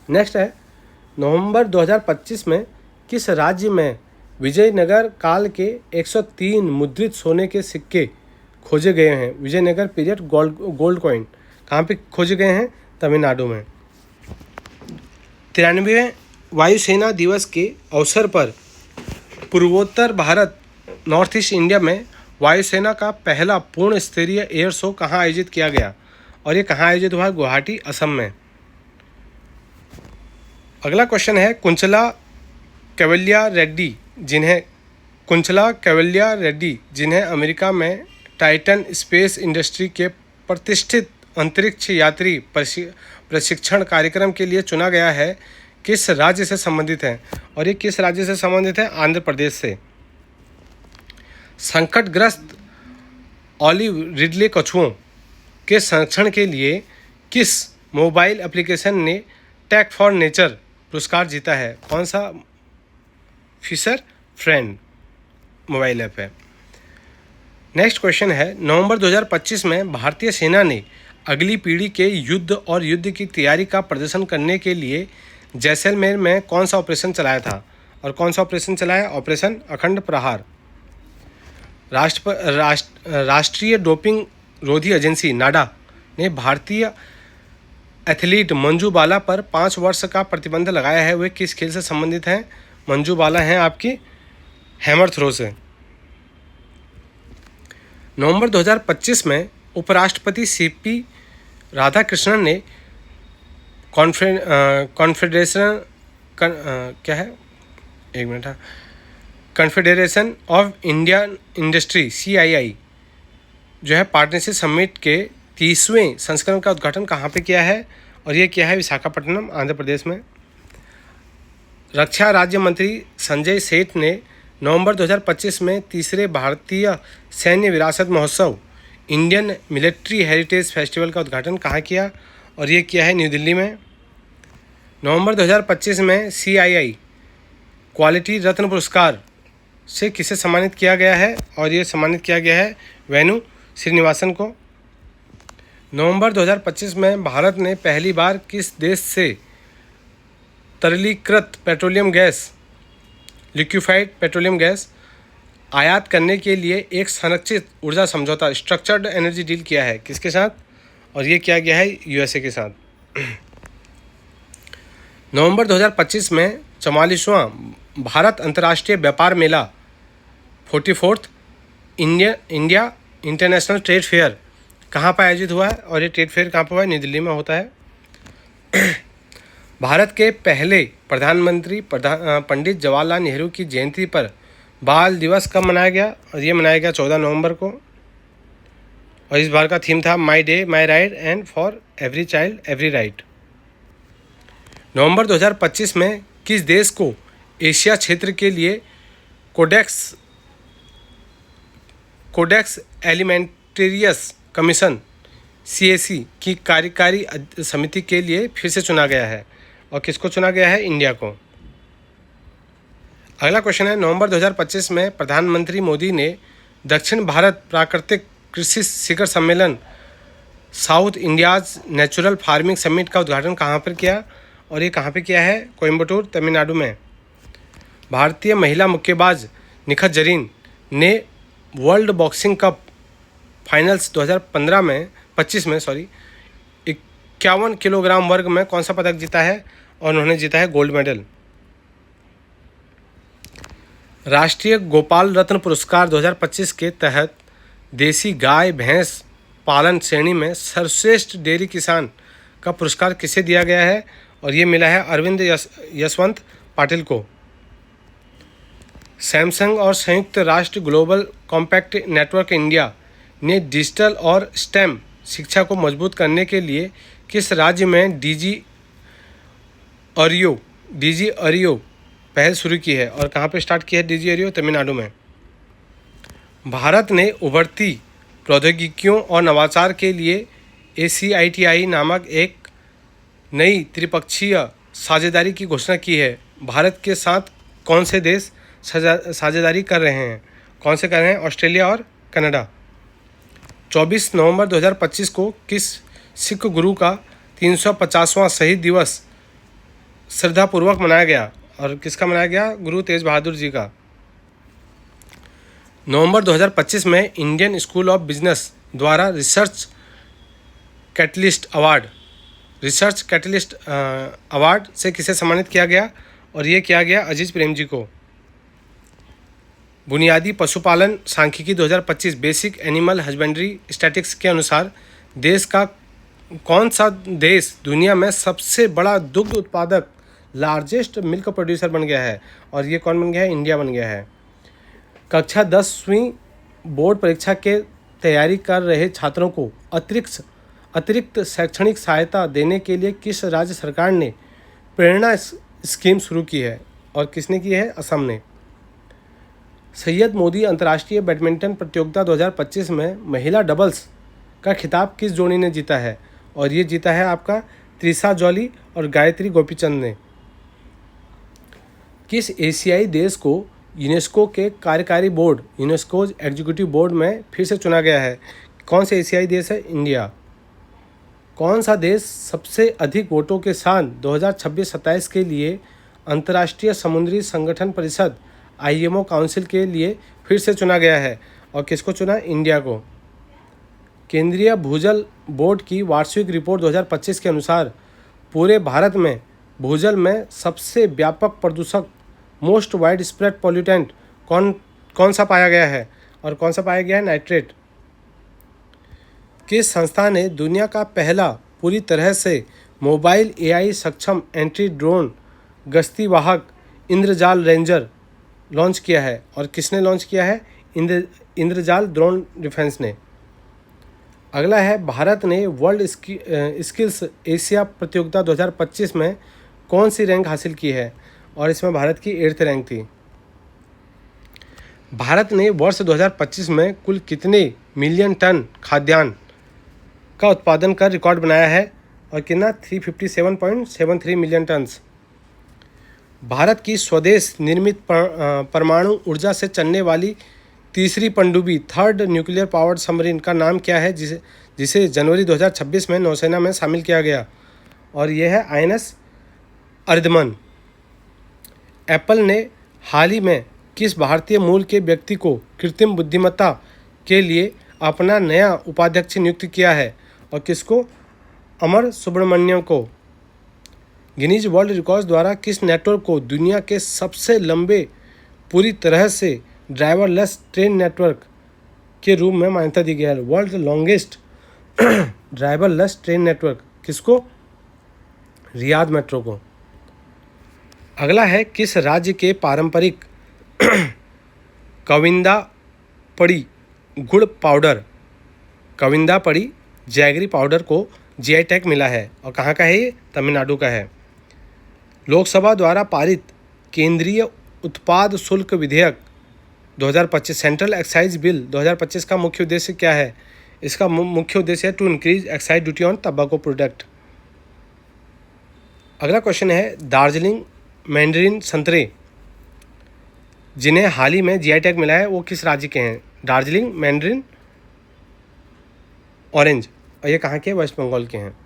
नेक्स्ट है, नवंबर 2025 में किस राज्य में विजयनगर काल के 103 मुद्रित सोने के सिक्के खोजे गए हैं? विजयनगर पीरियड गोल्ड कॉइन कहाँ पे खोजे गए हैं? तमिलनाडु में। 93वें वायुसेना दिवस के अवसर पर पूर्वोत्तर भारत नॉर्थ ईस्ट इंडिया में वायुसेना का पहला पूर्ण स्तरीय एयर शो कहाँ आयोजित किया गया? और ये कहाँ आयोजित हुआ है? गुवाहाटी, असम में। अगला क्वेश्चन है कुंचला कैवलिया रेड्डी जिन्हें अमेरिका में टाइटन स्पेस इंडस्ट्री के प्रतिष्ठित अंतरिक्ष यात्री प्रशिक्षण कार्यक्रम के लिए चुना गया है, किस राज्य से संबंधित है? और ये किस राज्य से संबंधित है? आंध्र प्रदेश से। संकटग्रस्त ऑलिव रिडले कछुओं के संरक्षण के लिए किस मोबाइल एप्लीकेशन ने टैग फॉर नेचर पुरस्कार जीता है? कौन सा? फिशर फ्रेंड मोबाइल ऐप है। नेक्स्ट क्वेश्चन है, नवंबर 2025 में भारतीय सेना ने अगली पीढ़ी के युद्ध और युद्ध की तैयारी का प्रदर्शन करने के लिए जैसलमेर में कौन सा ऑपरेशन चलाया था? और कौन सा ऑपरेशन चलाया? ऑपरेशन अखंड प्रहार। राष्ट्रीय डोपिंग रोधी एजेंसी नाडा ने भारतीय एथलीट मंजू बाला पर 5 वर्ष का प्रतिबंध लगाया है। वे किस खेल से संबंधित हैं? मंजू बाला हैं आपकी हैमर थ्रो से। नवंबर 2025 में उपराष्ट्रपति सीपी राधाकृष्णन ने confederation of Indian industry CII जो है पार्टनरशिप समिट के 30वें संस्करण का उद्घाटन कहाँ पे किया है? और ये किया है विशाखापट्टनम, आंध्र प्रदेश में। रक्षा राज्य मंत्री संजय सेठ ने नवंबर 2025 में तीसरे भारतीय सैन्य विरासत महोत्सव इंडियन मिलिट्री हेरिटेज फेस्टिवल का उद्घाटन कहाँ किया? और ये किया है न्यू दिल्ली में। नवंबर 2025 में CII क्वालिटी रत्न पुरस्कार से किसे सम्मानित किया गया है? और ये सम्मानित किया गया है वेणु श्रीनिवासन को। नवंबर 2025 में भारत ने पहली बार किस देश से तरलीकृत petroleum gas, liquefied petroleum gas आयात करने के लिए एक संरक्षित ऊर्जा समझौता स्ट्रक्चर्ड एनर्जी डील किया है? किसके साथ? और ये किया गया है USA के साथ। नवंबर 2025 में 44वां भारत अंतर्राष्ट्रीय व्यापार मेला 44th India international trade fair कहाँ पर आयोजित हुआ है? और ये ट्रेड फेयर कहाँ पर हुआ है? न्यू दिल्ली में होता है। भारत के पहले प्रधानमंत्री पंडित जवाहरलाल नेहरू की जयंती पर बाल दिवस कब मनाया गया? और ये मनाया गया 14 नवंबर को। और इस बार का थीम था my day my right and for every child every right. नवंबर 2025 में किस देश को एशिया क्षेत्र के लिए कोडेक्स एलिमेंटेरियस कमीशन CAC की कार्यकारी समिति के लिए फिर से चुना गया है? और किसको चुना गया है? इंडिया को। अगला क्वेश्चन है, नवंबर 2025 में प्रधानमंत्री मोदी ने दक्षिण भारत प्राकृतिक कृषि शिखर सम्मेलन south India's natural farming summit का उद्घाटन कहाँ पर किया? और ये कहाँ पे किया है? कोयम्बटूर, तमिलनाडु में। भारतीय महिला मुक्केबाज निखत जरीन ने वर्ल्ड बॉक्सिंग कप फाइनल्स 2025 में 51 किलोग्राम वर्ग में कौन सा पदक जीता है? और उन्होंने जीता है गोल्ड मेडल। राष्ट्रीय गोपाल रत्न पुरस्कार 2025 के तहत देसी गाय भैंस पालन श्रेणी में सर्वश्रेष्ठ डेयरी किसान का पुरस्कार किसे दिया गया है? और ये मिला है अरविंद यशवंत पाटिल को। सैमसंग और संयुक्त राष्ट्र ग्लोबल कॉम्पैक्ट नेटवर्क इंडिया ने डिजिटल और स्टेम शिक्षा को मजबूत करने के लिए किस राज्य में DG अरियो पहल शुरू की है? और कहाँ पे स्टार्ट की है DG अरियो? तमिलनाडु में। भारत ने उभरती प्रौद्योगिकियों और नवाचार के लिए ACITI नामक एक नई त्रिपक्षीय साझेदारी की घोषणा की है। भारत के साथ कौन से देश साझेदारी कर रहे हैं? कौन से कर रहे हैं? ऑस्ट्रेलिया और कनाडा। 24 नवंबर 2025 को किस सिख गुरु का 350वां शहीद दिवस श्रद्धापूर्वक मनाया गया? और किसका मनाया गया? गुरु तेज बहादुर जी का। नवंबर 2025 में इंडियन स्कूल ऑफ बिजनेस द्वारा रिसर्च कैटलिस्ट अवार्ड से किसे सम्मानित किया गया? और ये किया गया अजीज प्रेम जी को। बुनियादी पशुपालन सांख्यिकी 2025 बेसिक एनिमल हस्बेंड्री स्टैटिस्टिक्स के अनुसार देश का कौन सा देश दुनिया में सबसे बड़ा दुग्ध उत्पादक लार्जेस्ट मिल्क प्रोड्यूसर बन गया है? और ये कौन बन गया है? इंडिया बन गया है। कक्षा 10वीं बोर्ड परीक्षा के तैयारी कर रहे छात्रों को अतिरिक्त शैक्षणिक सहायता देने के लिए किस राज्य सरकार ने प्रेरणा स्कीम शुरू की है? और किसने की है? असम ने। सैयद मोदी अंतर्राष्ट्रीय बैडमिंटन प्रतियोगिता 2025 में महिला डबल्स का खिताब किस जोड़ी ने जीता है? और ये जीता है आपका त्रिशा जॉली और गायत्री गोपीचंद ने। किस एशियाई देश को यूनेस्को के कार्यकारी बोर्ड यूनेस्को एग्जीक्यूटिव बोर्ड में फिर से चुना गया है? कौन से एशियाई देश है? इंडिया। कौन सा देश सबसे अधिक वोटों के साथ 2026-27 के लिए अंतर्राष्ट्रीय समुद्री संगठन परिषद IMO काउंसिल के लिए फिर से चुना गया है? और किसको चुना? इंडिया को। केंद्रीय भूजल बोर्ड की वार्षिक रिपोर्ट 2025 के अनुसार पूरे भारत में भूजल में सबसे व्यापक प्रदूषक मोस्ट वाइड स्प्रेड पॉल्यूटेंट कौन सा पाया गया है? और कौन सा पाया गया है? नाइट्रेट। किस संस्था ने दुनिया का पहला पूरी तरह से मोबाइल AI सक्षम एंटी ड्रोन गश्ती वाहक इंद्रजाल रेंजर लॉन्च किया है? और किसने लॉन्च किया है? इंद्रजाल ड्रोन डिफेंस ने। अगला है, भारत ने वर्ल्ड स्किल्स एशिया प्रतियोगिता 2025 में कौन सी रैंक हासिल की है? और इसमें भारत की 8th रैंक थी। भारत ने वर्ष 2025 में कुल कितने मिलियन टन खाद्यान्न का उत्पादन कर रिकॉर्ड बनाया है? और कितना? 357.73 मिलियन टन्स। भारत की स्वदेश निर्मित परमाणु ऊर्जा से चलने वाली तीसरी पनडुब्बी थर्ड न्यूक्लियर पावर्ड सबमरीन का नाम क्या है, जिसे जनवरी 2026 में नौसेना में शामिल किया गया? और यह है INS अर्धमन। एप्पल ने हाल ही में किस भारतीय मूल के व्यक्ति को कृत्रिम बुद्धिमत्ता के लिए अपना नया उपाध्यक्ष नियुक्त किया है? और किसको? अमर सुब्रमण्यम को। गिनीज वर्ल्ड रिकॉर्ड्स द्वारा किस नेटवर्क को दुनिया के सबसे लंबे पूरी तरह से ड्राइवरलेस ट्रेन नेटवर्क के रूप में मान्यता दी गई है? World longest driverless train network किसको? रियाद मेट्रो को। अगला है, किस राज्य के पारंपरिक कविंदा पड़ी गुड़ पाउडर कविंदा पड़ी जैगरी पाउडर को GI टैग मिला है? और कहाँ का है ये? तमिलनाडु का है। लोकसभा द्वारा पारित केंद्रीय उत्पाद शुल्क विधेयक 2025 सेंट्रल एक्साइज बिल 2025 का मुख्य उद्देश्य क्या है? इसका मुख्य उद्देश्य है to increase excise duty on तंबाकू प्रोडक्ट। अगला क्वेश्चन है, दार्जिलिंग मैंडरिन संतरे जिन्हें हाल ही में GI टैग मिला है वो किस राज्य के हैं? दार्जिलिंग मैंडरिन ऑरेंज, और ये कहाँ के? वेस्ट बंगाल के हैं।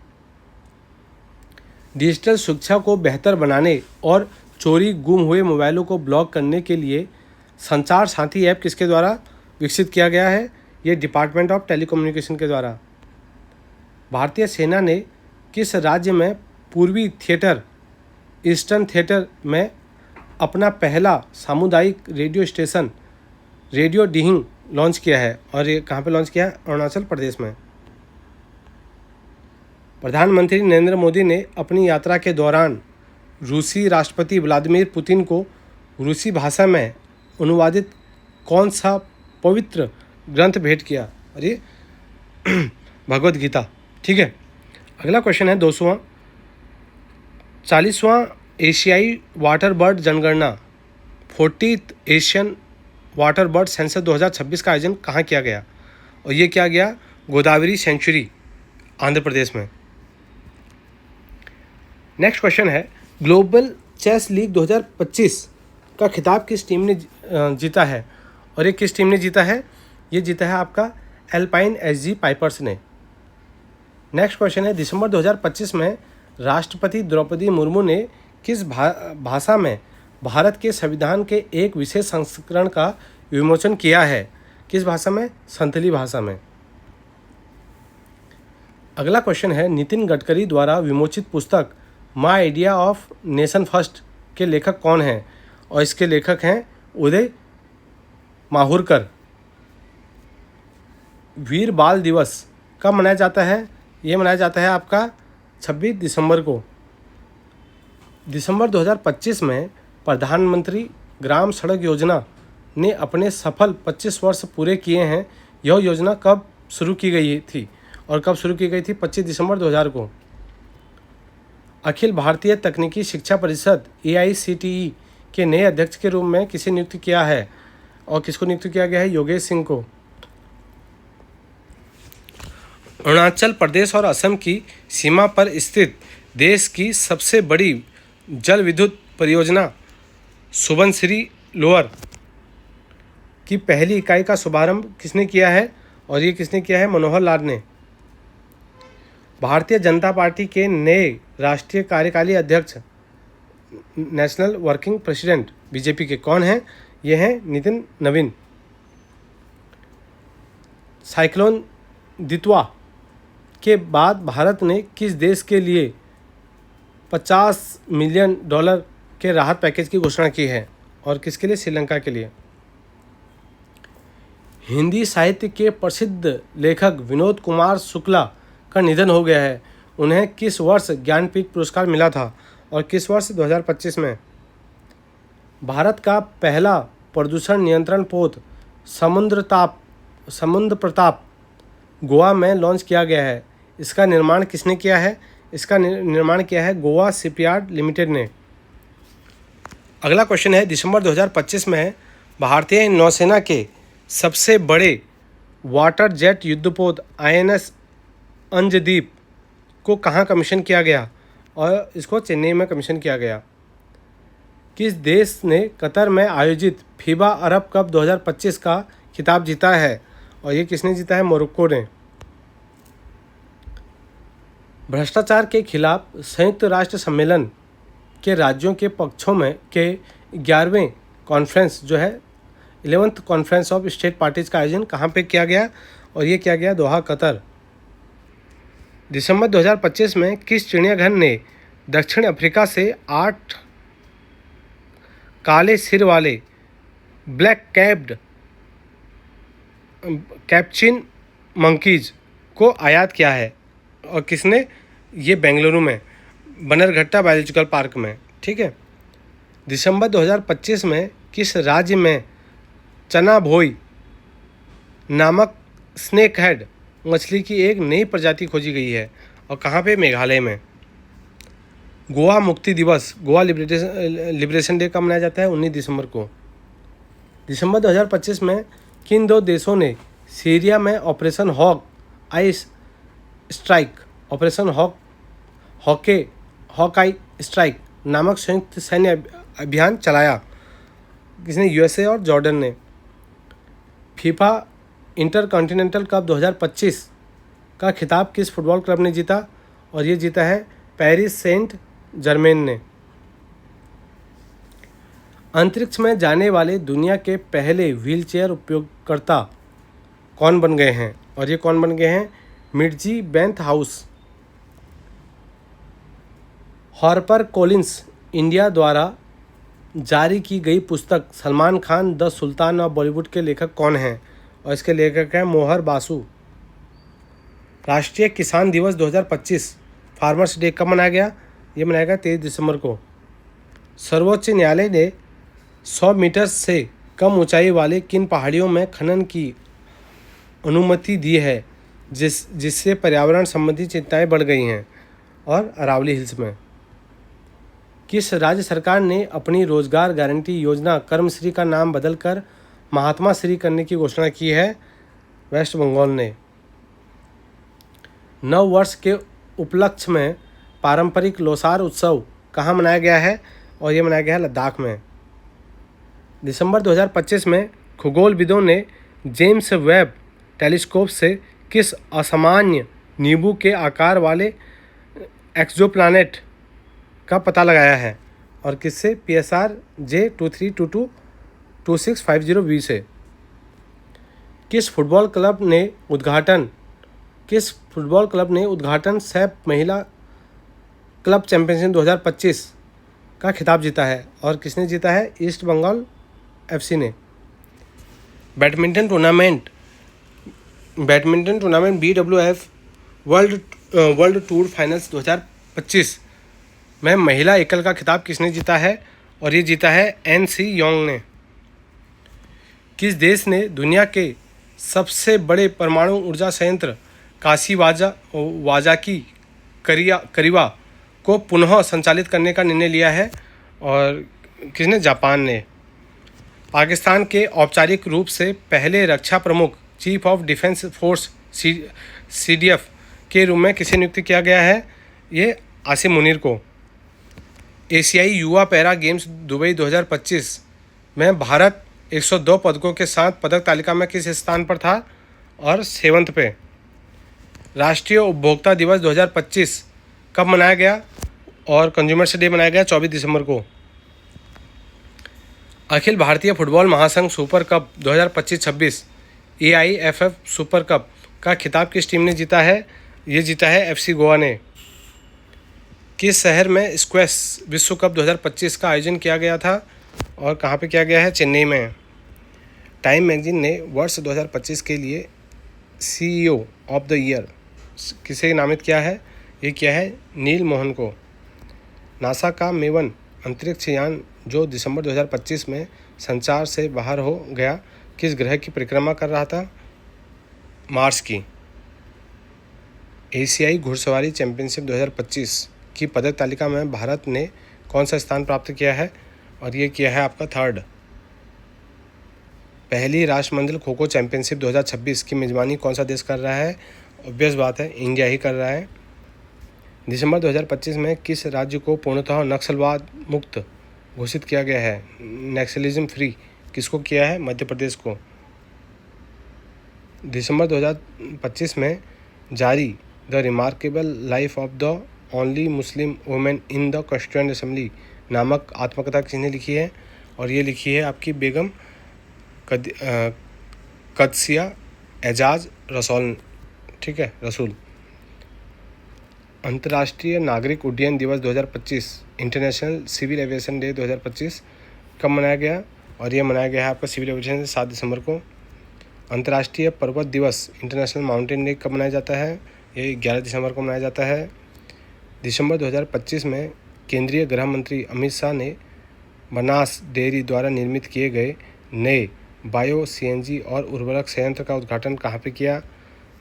डिजिटल शिक्षा को बेहतर बनाने और चोरी गुम हुए मोबाइलों को ब्लॉक करने के लिए संचार साथी ऐप किसके द्वारा विकसित किया गया है? ये डिपार्टमेंट ऑफ टेलीकम्युनिकेशन के द्वारा। भारतीय सेना ने किस राज्य में पूर्वी थिएटर ईस्टर्न थिएटर में अपना पहला सामुदायिक radio station radio Dihing launch किया है? और ये कहाँ पे लॉन्च किया है? अरुणाचल प्रदेश में। प्रधानमंत्री नरेंद्र मोदी ने अपनी यात्रा के दौरान रूसी राष्ट्रपति व्लादिमीर पुतिन को रूसी भाषा में अनुवादित कौन सा पवित्र ग्रंथ भेंट किया? अरे भगवद गीता। ठीक है। अगला क्वेश्चन है 200वां, 40वां एशियाई वाटर बर्ड जनगणना 40th Asian water bird census 2026 का आयोजन कहाँ किया गया? और ये किया गया गोदावरी सेंचुरी आंध्र प्रदेश में। नेक्स्ट क्वेश्चन है, ग्लोबल चेस लीग 2025 का खिताब किस टीम ने जीता है? और ये किस टीम ने जीता है? ये जीता है आपका एल्पाइन SG पाइपर्स ने। नेक्स्ट क्वेश्चन है, दिसंबर 2025 में राष्ट्रपति द्रौपदी मुर्मू ने किस भाषा में भारत के संविधान के एक विशेष संस्करण का विमोचन किया है? किस भाषा में? संथली भाषा में। अगला क्वेश्चन है, नितिन गडकरी द्वारा विमोचित पुस्तक my idea of nation first के लेखक कौन हैं? और इसके लेखक हैं उदय माहुरकर। वीर बाल दिवस कब मनाया जाता है? ये मनाया जाता है आपका 26 दिसंबर को। दिसंबर 2025 में प्रधानमंत्री ग्राम सड़क योजना ने अपने सफल 25 वर्ष पूरे किए हैं। यह योजना कब शुरू की गई थी और कब शुरू की गई थी? 25 दिसंबर 2000 को। अखिल भारतीय तकनीकी शिक्षा परिषद AICTE के नए अध्यक्ष के रूप में किसे नियुक्त किया है और किसको नियुक्त किया गया है? योगेश सिंह को। अरुणाचल प्रदेश और असम की सीमा पर स्थित देश की सबसे बड़ी जल विद्युत परियोजना सुबनसिरी लोअर की पहली इकाई का शुभारंभ किसने किया है? और ये किसने किया है? मनोहर लाल ने। भारतीय जनता पार्टी के नए राष्ट्रीय कार्यकारी अध्यक्ष, नेशनल वर्किंग प्रेसिडेंट BJP के कौन हैं? ये हैं नितिन नवीन। साइक्लोन दितवा के बाद भारत ने किस देश के लिए $50 मिलियन के राहत पैकेज की घोषणा की है और किसके लिए? श्रीलंका के लिए। हिंदी साहित्य के प्रसिद्ध लेखक विनोद कुमार शुक्ला का निधन हो गया है। उन्हें किस वर्ष ज्ञानपीठ पुरस्कार मिला था और किस वर्ष? 2025 में। भारत का पहला प्रदूषण नियंत्रण पोत समुद्र प्रताप गोवा में लॉन्च किया गया है। इसका निर्माण किसने किया है? इसका निर्माण किया है गोवा शिपयार्ड लिमिटेड ने। अगला क्वेश्चन है, दिसंबर 2025 में भारतीय नौसेना के सबसे बड़े वाटर जेट युद्धपोत INS अंजदीप को कहाँ कमीशन किया गया? और इसको चेन्नई में कमीशन किया गया। किस देश ने कतर में आयोजित फीबा अरब कप 2025 का खिताब जीता है? और ये किसने जीता है? मोरक्को ने। भ्रष्टाचार के खिलाफ संयुक्त राष्ट्र सम्मेलन के राज्यों के पक्षों में के 11वें कॉन्फ्रेंस जो है 11th conference of state parties का आयोजन कहाँ पे किया गया? और ये किया गया दोहा, कतर। दिसंबर 2025 में किस चिड़ियाघर ने दक्षिण अफ्रीका से 8 काले सिर वाले ब्लैक कैप्चिन मंकीज को आयात किया है? और किसने? ये बेंगलुरु में बन्नरघट्टा बायोलॉजिकल पार्क में। ठीक है। दिसंबर 2025 में किस राज्य में चना भोई नामक स्नेक हेड मछली की एक नई प्रजाति खोजी गई है? और कहाँ पे? मेघालय में। गोवा मुक्ति दिवस, गोवा लिबरेशन डे कब मनाया जाता है? 19 दिसंबर को। दिसंबर 2025 में किन दो देशों ने सीरिया में ऑपरेशन हॉकआई स्ट्राइक नामक संयुक्त सैन्य अभियान चलाया? किसने? USA और जॉर्डन ने। फीफा इंटरकॉन्टिनेंटल कप 2025 का खिताब किस फुटबॉल क्लब ने जीता? और ये जीता है पेरिस सेंट जर्मेन ने। अंतरिक्ष में जाने वाले दुनिया के पहले व्हीलचेयर उपयोगकर्ता कौन बन गए हैं? और ये कौन बन गए हैं? मिर्जी बेंथ हाउस। हार्पर कोलिंस इंडिया द्वारा जारी की गई पुस्तक Salman Khan the sultan of Bollywood के लेखक कौन हैं? और इसके लेखक हैं मोहर बासु। राष्ट्रीय किसान दिवस 2025 फार्मर्स डे कब मनाया गया? ये मनाया गया 23 दिसंबर को। सर्वोच्च न्यायालय ने 100 मीटर से कम ऊंचाई वाले किन पहाड़ियों में खनन की अनुमति दी है जिससे पर्यावरण संबंधी चिंताएं बढ़ गई हैं? और अरावली हिल्स में। किस राज्य सरकार ने अपनी रोजगार गारंटी योजना कर्मश्री का नाम बदलकर महात्मा श्री करने की घोषणा की है? वेस्ट बंगाल ने। नव वर्ष के उपलक्ष्य में पारंपरिक लोसार उत्सव कहाँ मनाया गया है? और ये मनाया गया है लद्दाख में। दिसंबर 2025 में खगोलविदों ने जेम्स वेब टेलीस्कोप से किस असामान्य नींबू के आकार वाले एक्सोप्लैनेट का पता लगाया है? और किससे? PSR J23222650b से। किस फुटबॉल क्लब ने उद्घाटन सैप महिला क्लब चैंपियनशिप 2025 का खिताब जीता है? और किसने जीता है? ईस्ट बंगाल FC ने। Badminton tournament BWF world world tour finals 2025 में महिला एकल का खिताब किसने जीता है? और ये जीता है एन.सी. योंग ने। किस देश ने दुनिया के सबसे बड़े परमाणु ऊर्जा संयंत्र काशीवाजा की करीवा को पुनः संचालित करने का निर्णय लिया है? और किसने? जापान ने। पाकिस्तान के औपचारिक रूप से पहले रक्षा प्रमुख chief of defence force CDF के रूप में किसे नियुक्त किया गया है? ये आसिम मुनीर को। एशियाई युवा पैरा गेम्स दुबई 2025 में भारत 102 पदकों के साथ पदक तालिका में किस स्थान पर था? और 7th पे। राष्ट्रीय उपभोक्ता दिवस 2025 कब मनाया गया? और कंज्यूमर्स डे मनाया गया 24 दिसंबर को। अखिल भारतीय फुटबॉल महासंघ super cup 2025-26 AIFF super cup का खिताब किस टीम ने जीता है? ये जीता है FC गोवा ने। किस शहर में स्क्वैश विश्व कप 2025 का आयोजन किया गया था? और कहाँ पे किया गया है? चेन्नई में। टाइम मैगजीन ने वर्ष 2025 के लिए CEO ऑफ द ईयर किसे नामित किया है? ये किया है नील मोहन को। नासा का मेवन अंतरिक्ष यान जो दिसंबर 2025 में संचार से बाहर हो गया, किस ग्रह की परिक्रमा कर रहा था? मार्स की। एशियाई घुड़सवारी चैंपियनशिप 2025 की पदक तालिका में भारत ने कौन सा स्थान प्राप्त किया है? और ये किया है आपका 3rd। पहली राष्ट्रमंडल खो खो चैंपियनशिप 2026 की मेज़बानी कौन सा देश कर रहा है? ऑब्वियस बात है, इंडिया ही कर रहा है। दिसंबर 2025 में किस राज्य को पूर्णतः नक्सलवाद मुक्त घोषित किया गया है? नक्सलिज्म फ्री किसको किया है? मध्य प्रदेश को। दिसंबर 2025 में जारी the remarkable life of the only Muslim women in the constituent assembly नामक आत्मकथा किसने लिखी है? और ये लिखी है आपकी बेगम कदसिया एजाज रसूल। ठीक है, रसूल। अंतर्राष्ट्रीय नागरिक उड्डयन दिवस 2025 इंटरनेशनल सिविल एविएशन डे 2025 कब मनाया गया? और ये मनाया गया है आपका सिविल एविएशन 7 दिसंबर को। अंतर्राष्ट्रीय पर्वत दिवस इंटरनेशनल माउंटेन डे कब मनाया जाता है? ये 11 दिसंबर को मनाया जाता है। दिसंबर 2025 में केंद्रीय गृह मंत्री अमित शाह ने बनास डेयरी द्वारा निर्मित किए गए नए बायो CNG और उर्वरक संयंत्र का उद्घाटन कहाँ पे किया?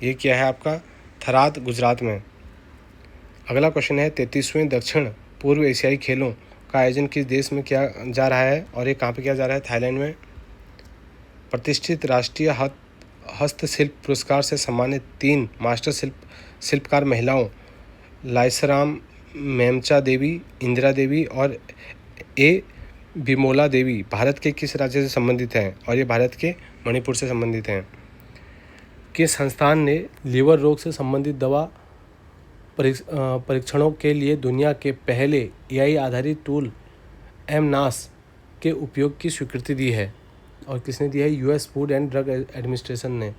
ये किया है आपका थराद, गुजरात में। अगला क्वेश्चन है 33वें दक्षिण पूर्व एशियाई खेलों का आयोजन किस देश में किया जा रहा है? और ये कहाँ पे किया जा रहा है? थाईलैंड में। प्रतिष्ठित राष्ट्रीय हस्तशिल्प पुरस्कार से सम्मानित 3 मास्टर शिल्पकार महिलाओं लाइसराम मेमचा देवी, इंदिरा देवी और ए बिमोला देवी भारत के किस राज्य से संबंधित हैं? और ये भारत के मणिपुर से संबंधित हैं। किस संस्थान ने लीवर रोग से संबंधित दवा परीक्षणों के लिए दुनिया के पहले AI आधारित टूल MNAS के उपयोग की स्वीकृति दी है? और किसने दी है? US food and drug administration ने।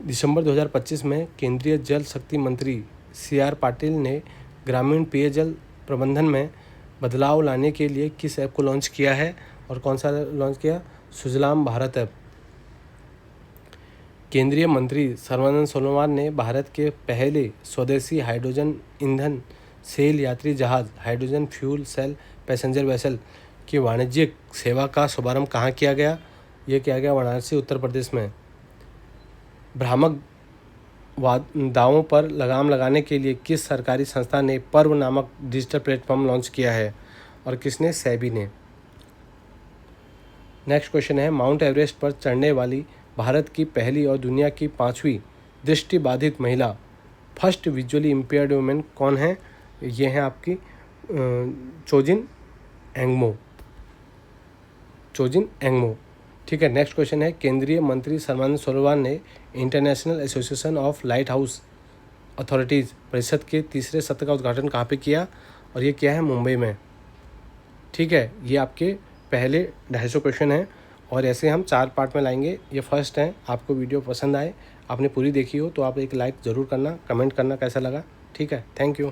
दिसंबर 2025 में केंद्रीय जल शक्ति मंत्री CR पाटिल ने ग्रामीण पेयजल प्रबंधन में बदलाव लाने के लिए किस ऐप को लॉन्च किया है? और कौन सा लॉन्च किया? सुजलाम भारत ऐप। केंद्रीय मंत्री सर्बानंद सोनोवाल ने भारत के पहले स्वदेशी हाइड्रोजन ईंधन सेल यात्री जहाज hydrogen fuel cell passenger vessel की वाणिज्यिक सेवा का शुभारंभ कहाँ किया गया? ये किया गया वाराणसी, उत्तर प्रदेश में। भ्रामक दावों पर लगाम लगाने के लिए किस सरकारी संस्था ने पर्व नामक डिजिटल प्लेटफॉर्म लॉन्च किया है? और किसने? सेबी ने। नेक्स्ट क्वेश्चन है माउंट एवरेस्ट पर चढ़ने वाली भारत की पहली और दुनिया की 5वीं दृष्टिबाधित महिला फर्स्ट विजुअली इम्पेयर्ड वुमेन कौन है? ये हैं आपकी चोजिन एंगमो। ठीक है, नेक्स्ट क्वेश्चन है केंद्रीय मंत्री सर्बानंद सोनोवाल ने international association of light house authorities परिषद के 3रे सत्र का उद्घाटन कहाँ पे किया? और ये किया है मुंबई में। ठीक है, ये आपके पहले 250 क्वेश्चन हैं और ऐसे हम 4 पार्ट में लाएंगे। ये फर्स्ट हैं। आपको वीडियो पसंद आए, आपने पूरी देखी हो तो आप एक लाइक ज़रूर करना, कमेंट करना कैसा लगा। ठीक है, थैंक यू।